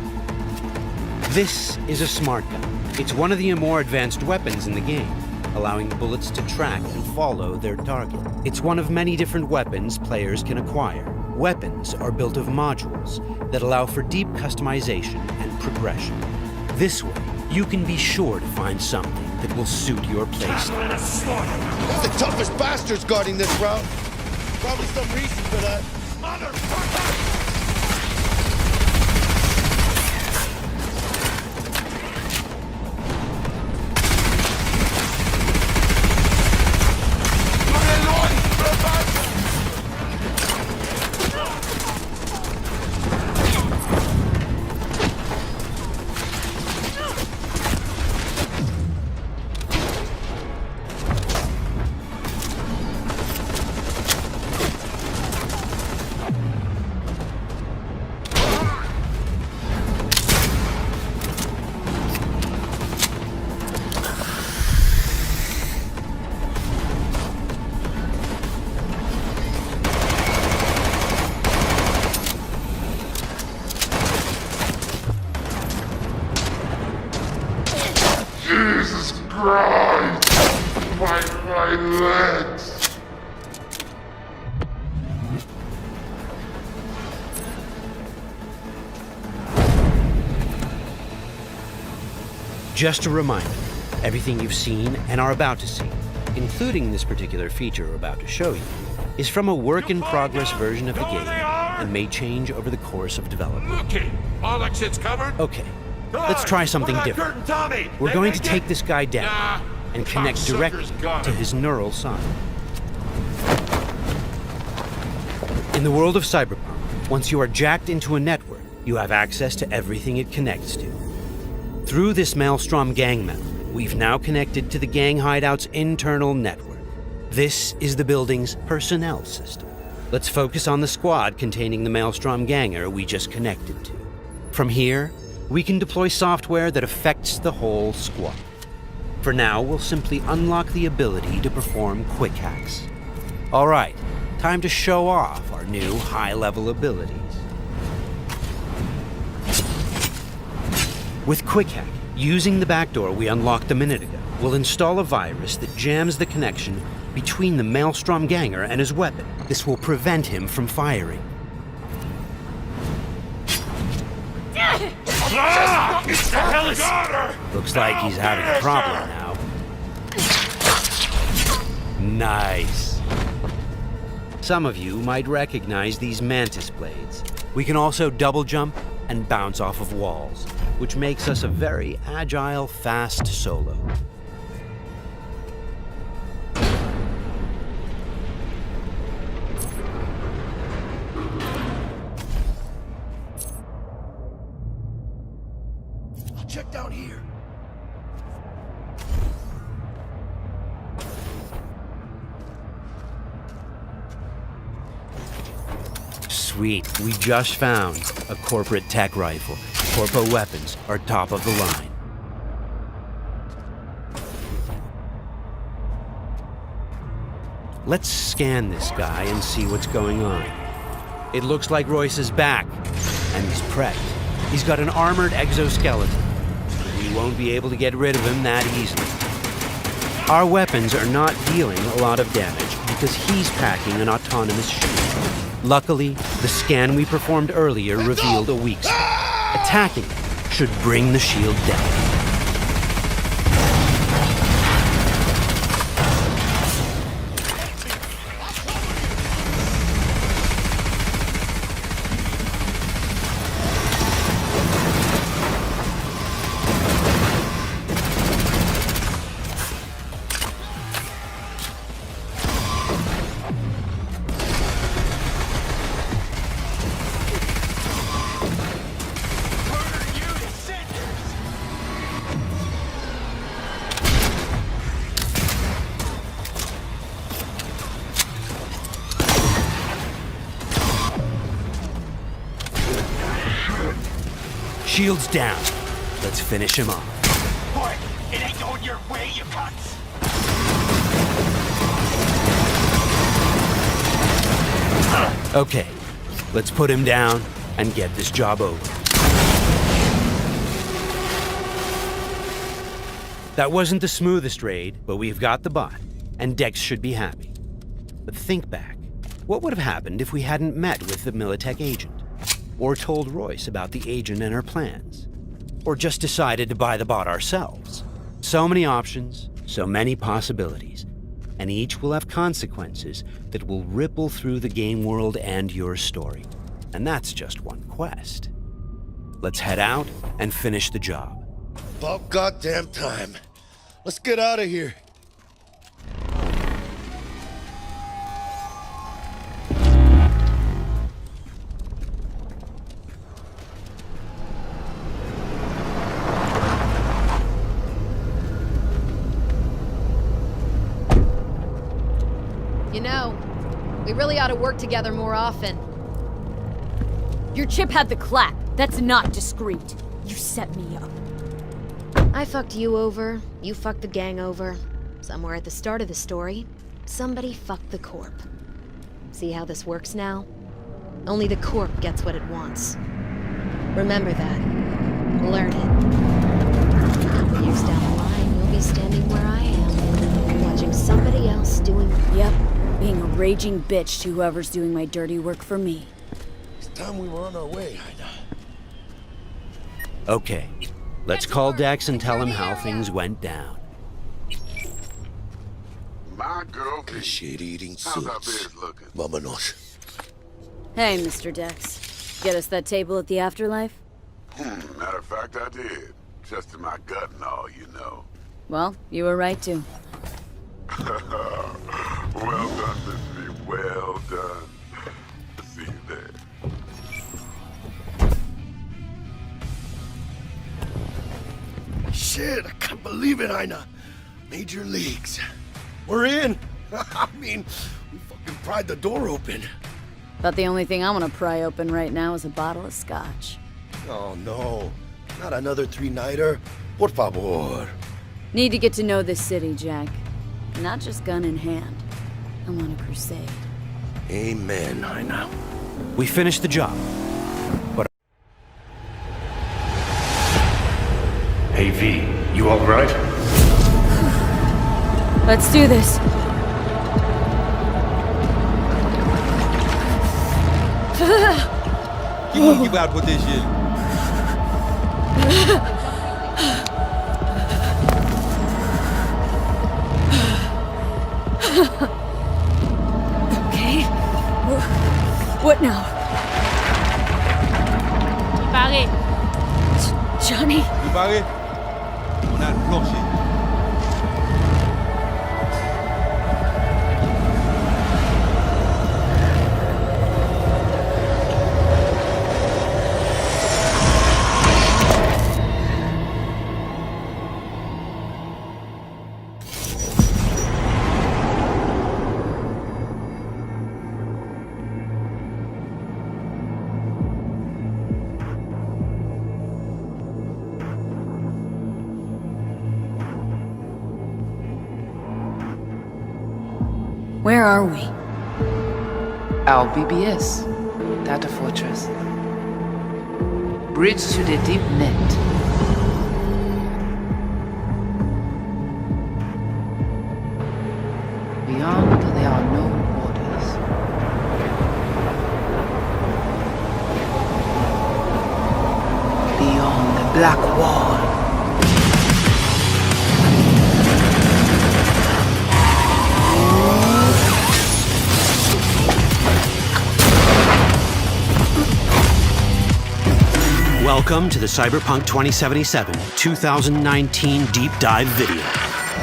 This is a smart gun. It's one of the more advanced weapons in the game, allowing bullets to track and follow their target. It's one of many different weapons players can acquire. Weapons are built of modules that allow for deep customization and progression. This way, you can be sure to find something that will suit your playstyle. They're the toughest bastards guarding this route. Probably some reason for that. Motherfucker! Jesus Christ! My legs! Just a reminder, everything you've seen and are about to see, including this particular feature we're about to show you, is from a work-in-progress version of the game and may change over the course of development. Okay, all exits covered? Okay, let's try something different. We're going to take this guy down and connect directly to his neural side. In the world of Cyberpunk, once you are jacked into a network, you have access to everything it connects to. Through this Maelstrom gang map, we've now connected to the gang hideout's internal network. This is the building's personnel system. Let's focus on the squad containing the Maelstrom ganger we just connected to. From here, we can deploy software that affects the whole squad. For now, we'll simply unlock the ability to perform quick hacks. All right, time to show off our new high-level abilities. With quick hack, using the backdoor we unlocked a minute ago, we'll install a virus that jams the connection between the Maelstrom ganger and his weapon. This will prevent him from firing. Looks like he's having a problem now. Nice. Some of you might recognize these mantis blades. We can also double jump and bounce off of walls, which makes us a very agile, fast solo. Check down here. Sweet, we just found a corporate tech rifle. Corpo weapons are top of the line. Let's scan this guy and see what's going on. It looks like Royce is back, and he's prepped. He's got an armored exoskeleton. We won't be able to get rid of him that easily. Our weapons are not dealing a lot of damage because he's packing an autonomous shield. Luckily, the scan we performed earlier revealed a weak spot. Attacking it should bring the shield down. Shields down. Let's finish him off. Boy, it ain't going your way, you cunts. Okay, let's put him down and get this job over. That wasn't the smoothest raid, but we've got the bot, and Dex should be happy. But think back. What would have happened if we hadn't met with the Militech agent? Or told Royce about the agent and her plans? Or just decided to buy the bot ourselves? So many options, so many possibilities, and each will have consequences that will ripple through the game world and your story. And that's just one quest. Let's head out and finish the job. About goddamn time. Let's get out of here. You know, we really ought to work together more often. Your chip had the clap. That's not discreet. You set me up. I fucked you over, you fucked the gang over. Somewhere at the start of the story, somebody fucked the Corp. See how this works now? Only the Corp gets what it wants. Remember that. Learn it. A couple years down the line, you'll be standing where I am, watching somebody else doing... Yep, being a raging bitch to whoever's doing my dirty work for me. It's time we were on our way, Ida. Okay, let's call Dex and tell him how things went down. My girl, shit-eating how's our suits. beers looking? Vámonos. Hey, Mr. Dex. Get us that table at the afterlife? Matter of fact, I did. Just in my gut and all, you know. Well, you were right to. Well done, Missy. Well done. See you there. Shit, I can't believe it, Ina. Major leagues. We're in. I mean, we fucking pried the door open. But the only thing I want to pry open right now is a bottle of scotch. Oh, no. Not another three-nighter. Por favor. Need to get to know this city, Jack. Not just gun in hand. I'm on a crusade. Amen, Ina. We finished the job. But Hey V, you alright? Let's do this. Keep out with this shit. Okay. What now? Paris. Johnny? You Paris? On a le plancher. Where are we? Our BBS, Data Fortress. Bridge to the deep net. Beyond, there are no borders. Beyond the black wall. welcome to the CYBERPUNK 2077 2019 Deep Dive video.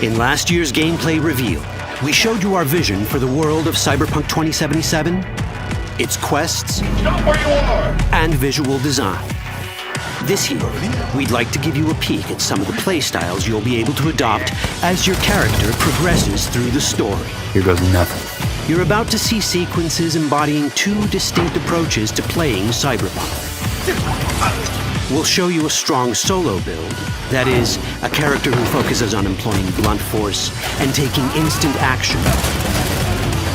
In last year's gameplay reveal, we showed you our vision for the world of CYBERPUNK 2077, its quests, and visual design. This year, we'd like to give you a peek at some of the playstyles you'll be able to adopt as your character progresses through the story. Here goes nothing. You're about to see sequences embodying two distinct approaches to playing CYBERPUNK. We'll show you a strong solo build, that is, a character who focuses on employing blunt force and taking instant action,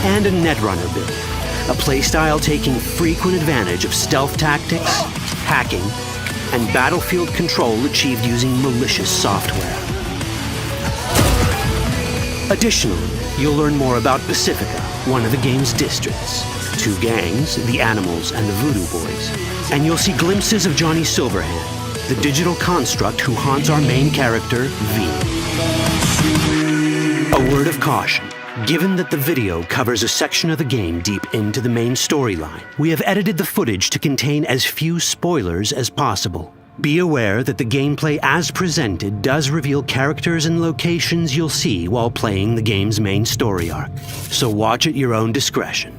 and a Netrunner build, a playstyle taking frequent advantage of stealth tactics, hacking, and battlefield control achieved using malicious software. Additionally, you'll learn more about Pacifica, one of the game's districts, 2 gangs, the Animals and the Voodoo Boys, and you'll see glimpses of Johnny Silverhand, the digital construct who haunts our main character, V. A word of caution. Given that the video covers a section of the game deep into the main storyline, we have edited the footage to contain as few spoilers as possible. Be aware that the gameplay as presented does reveal characters and locations you'll see while playing the game's main story arc, so watch at your own discretion.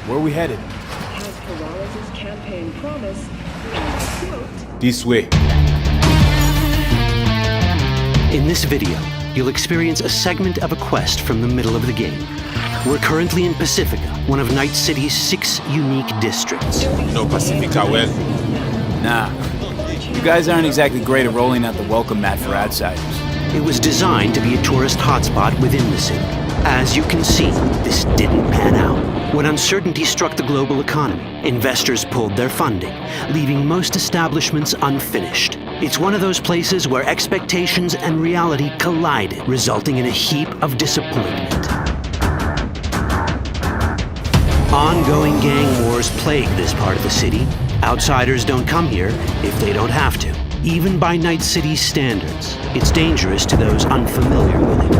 Where are we headed? Has Peralez's campaign promise, quote, This way. In this video, you'll experience a segment of a quest from the middle of the game. We're currently in Pacifica, one of Night City's 6 unique districts. No Pacifica well. Nah. You guys aren't exactly great at rolling out the welcome mat for outsiders. It was designed to be a tourist hotspot within the city. As you can see, this didn't pan out. When uncertainty struck the global economy, investors pulled their funding, leaving most establishments unfinished. It's one of those places where expectations and reality collided, resulting in a heap of disappointment. Ongoing gang wars plague this part of the city. Outsiders don't come here if they don't have to. Even by Night City's standards, it's dangerous to those unfamiliar with it.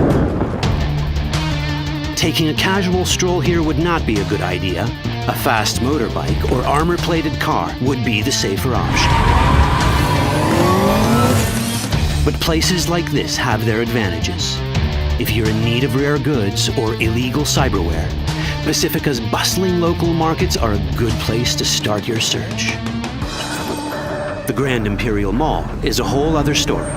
Taking a casual stroll here would not be a good idea. A fast motorbike or armor-plated car would be the safer option. But places like this have their advantages. If you're in need of rare goods or illegal cyberware, Pacifica's bustling local markets are a good place to start your search. The Grand Imperial Mall is a whole other story.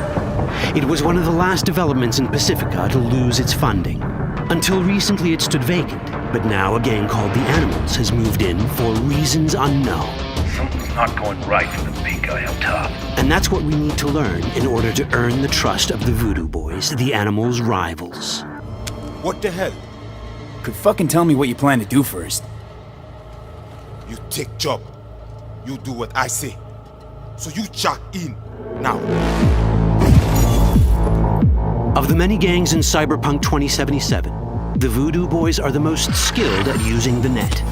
It was one of the last developments in Pacifica to lose its funding. Until recently it stood vacant, but now a gang called the Animals has moved in for reasons unknown. Something's not going right for the big guy up top. And that's what we need to learn in order to earn the trust of the Voodoo Boys, the Animals' rivals. What the hell? Could fucking tell me what you plan to do first. You take job. You do what I say. So you jack in now. Of the many gangs in Cyberpunk 2077, the Voodoo Boys are the most skilled at using the net. You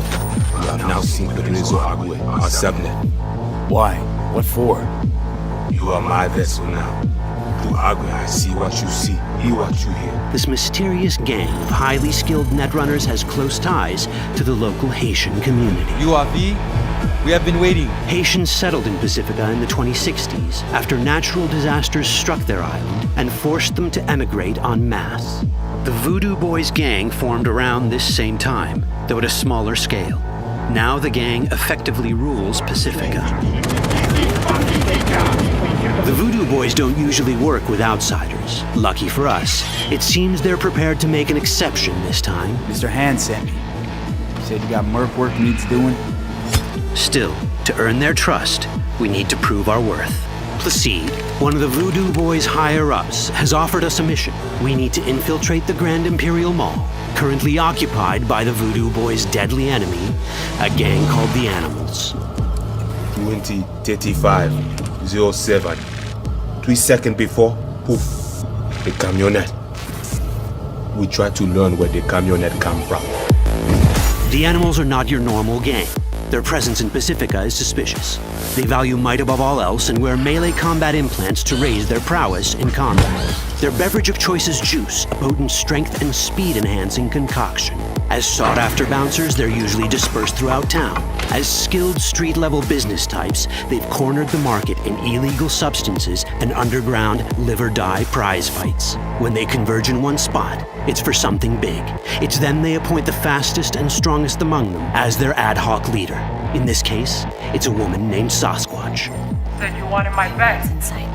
have now seen the Rezo Agwe, our subnet. Why? What for? You are my vessel now. Through Agwe, I see what you see, hear what you hear. This mysterious gang of highly skilled netrunners has close ties to the local Haitian community. You are V? We have been waiting. Haitians settled in Pacifica in the 2060s after natural disasters struck their island and forced them to emigrate en masse. The Voodoo Boys gang formed around this same time, though at a smaller scale. Now the gang effectively rules Pacifica. The Voodoo Boys don't usually work with outsiders. Lucky for us, it seems they're prepared to make an exception this time. Mr. Hand sent me. Said you got merc work needs doing. Still, to earn their trust, we need to prove our worth. Placide, one of the Voodoo Boys' higher-ups, has offered us a mission. We need to infiltrate the Grand Imperial Mall, currently occupied by the Voodoo Boys' deadly enemy, a gang called the Animals. 20:35:07. 3 seconds before, poof, the camionette. We try to learn where the camionette come from. The Animals are not your normal gang. Their presence in Pacifica is suspicious. They value might above all else and wear melee combat implants to raise their prowess in combat. Their beverage of choice is juice, a potent strength and speed-enhancing concoction. As sought-after bouncers, they're usually dispersed throughout town. As skilled street-level business types, they've cornered the market in illegal substances and underground live-or-die prize fights. When they converge in one spot, it's for something big. It's then they appoint the fastest and strongest among them as their ad hoc leader. In this case, it's a woman named Sasquatch. Said you wanted my bed. Inside.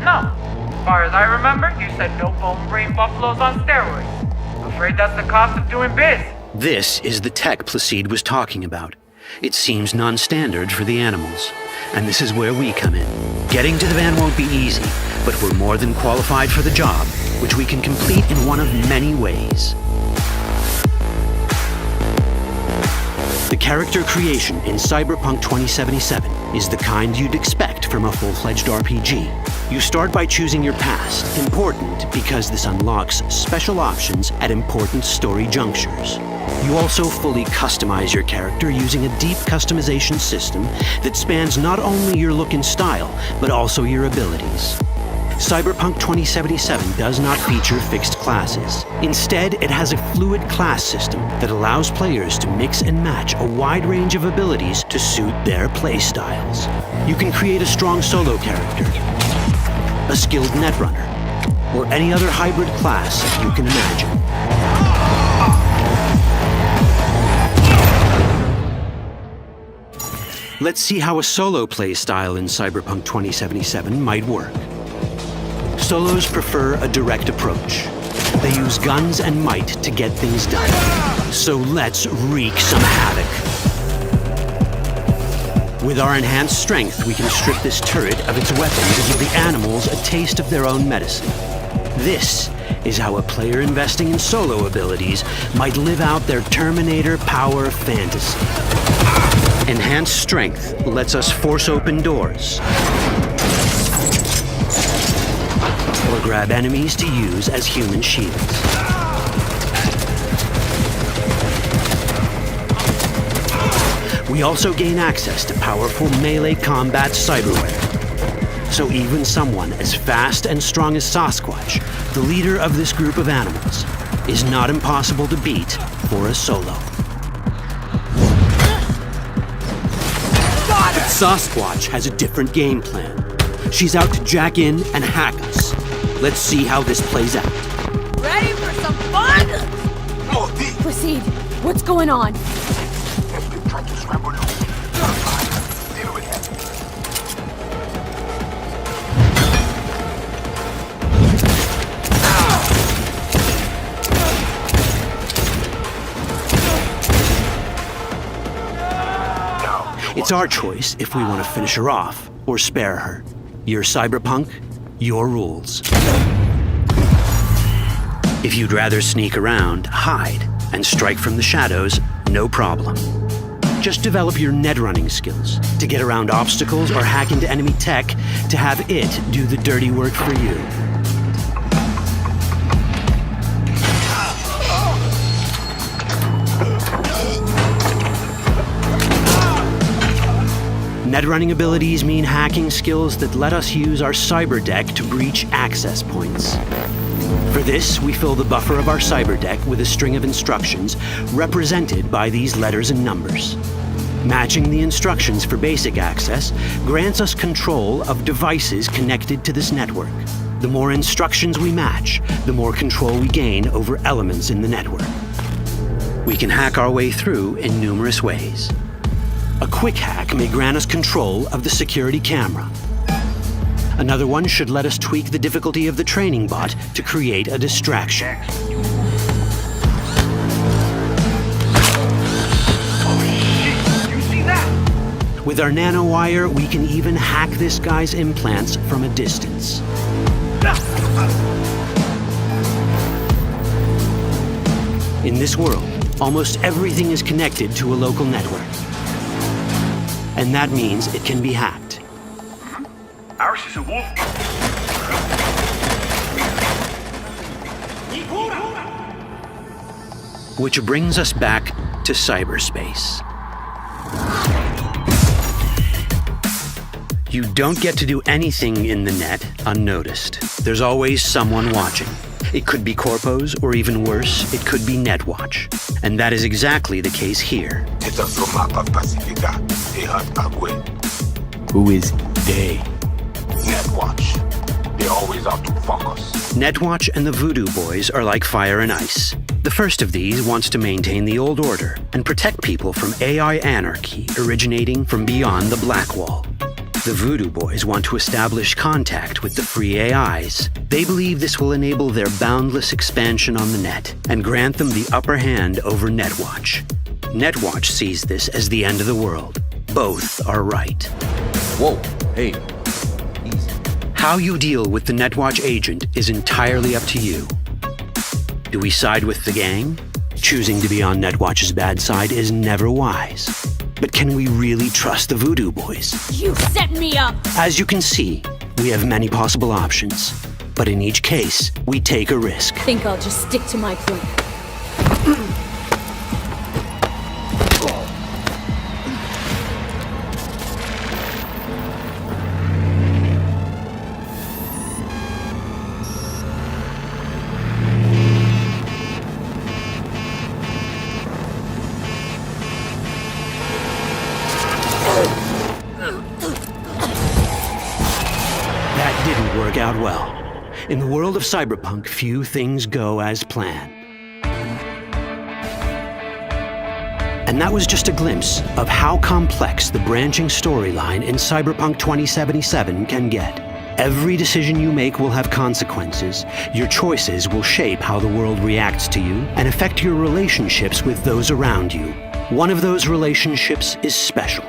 No. As far as I remember, you said no bone brain buffaloes on steroids. Afraid that's the cost of doing biz. This is the tech Placide was talking about. It seems non-standard for the animals. And this is where we come in. Getting to the van won't be easy, but we're more than qualified for the job, which we can complete in one of many ways. The character creation in Cyberpunk 2077 is the kind you'd expect from a full-fledged RPG. You start by choosing your past, important because this unlocks special options at important story junctures. You also fully customize your character using a deep customization system that spans not only your look and style, but also your abilities. Cyberpunk 2077 does not feature fixed classes. Instead, it has a fluid class system that allows players to mix and match a wide range of abilities to suit their playstyles. You can create a strong solo character, a skilled netrunner, or any other hybrid class you can imagine. Let's see how a solo playstyle in Cyberpunk 2077 might work. Solos prefer a direct approach. They use guns and might to get things done. So let's wreak some havoc. With our enhanced strength, we can strip this turret of its weapon to give the animals a taste of their own medicine. This is how a player investing in solo abilities might live out their Terminator power fantasy. Enhanced strength lets us force open doors, or grab enemies to use as human shields. We also gain access to powerful melee combat cyberware. So even someone as fast and strong as Sasquatch, the leader of this group of animals, is not impossible to beat for a solo. But Sasquatch has a different game plan. She's out to jack in and hack us. Let's see how this plays out. Ready for some fun? Proceed. What's going on? It's our choice if we want to finish her off or spare her. You're Cyberpunk, your rules. If you'd rather sneak around, hide, and strike from the shadows, no problem. Just develop your netrunning skills to get around obstacles or hack into enemy tech to have it do the dirty work for you. Netrunning abilities mean hacking skills that let us use our cyber deck to breach access points. For this, we fill the buffer of our cyber deck with a string of instructions represented by these letters and numbers. Matching the instructions for basic access grants us control of devices connected to this network. The more instructions we match, the more control we gain over elements in the network. We can hack our way through in numerous ways. A quick hack may grant us control of the security camera. Another one should let us tweak the difficulty of the training bot to create a distraction. With our nanowire, we can even hack this guy's implants from a distance. In this world, almost everything is connected to a local network. And that means it can be hacked. Ours is a wolf. Which brings us back to cyberspace. You don't get to do anything in the net unnoticed. There's always someone watching. It could be corpos, or even worse, it could be Netwatch. And that is exactly the case here. Who is they? Netwatch. They always out to fuck us. Netwatch and the Voodoo Boys are like fire and ice. The first of these wants to maintain the old order and protect people from AI anarchy originating from beyond the Black Wall. The Voodoo Boys want to establish contact with the free AIs. They believe this will enable their boundless expansion on the net and grant them the upper hand over Netwatch. Netwatch sees this as the end of the world. Both are right. Whoa, hey. How you deal with the Netwatch agent is entirely up to you. Do we side with the gang? Choosing to be on Netwatch's bad side is never wise. But can we really trust the Voodoo Boys? You set me up! As you can see, we have many possible options. But in each case, we take a risk. Think I'll just stick to my plan. That didn't work out well. In the world of cyberpunk, few things go as planned. And that was just a glimpse of how complex the branching storyline in Cyberpunk 2077 can get. Every decision you make will have consequences. Your choices will shape how the world reacts to you and affect your relationships with those around you. One of those relationships is special.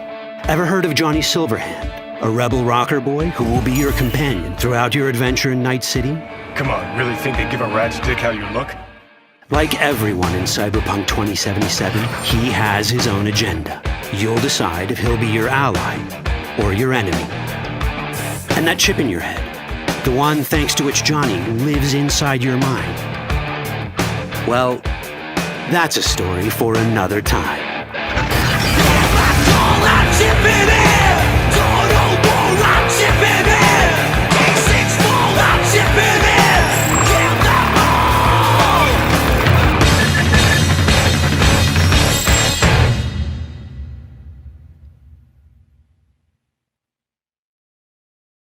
Ever heard of Johnny Silverhand? A rebel rocker boy who will be your companion throughout your adventure in Night City? Come on, really think they give a rat's dick how you look? Like everyone in Cyberpunk 2077, he has his own agenda. You'll decide if he'll be your ally or your enemy. And that chip in your head, the one thanks to which Johnny lives inside your mind. Well, that's a story for another time. Chip in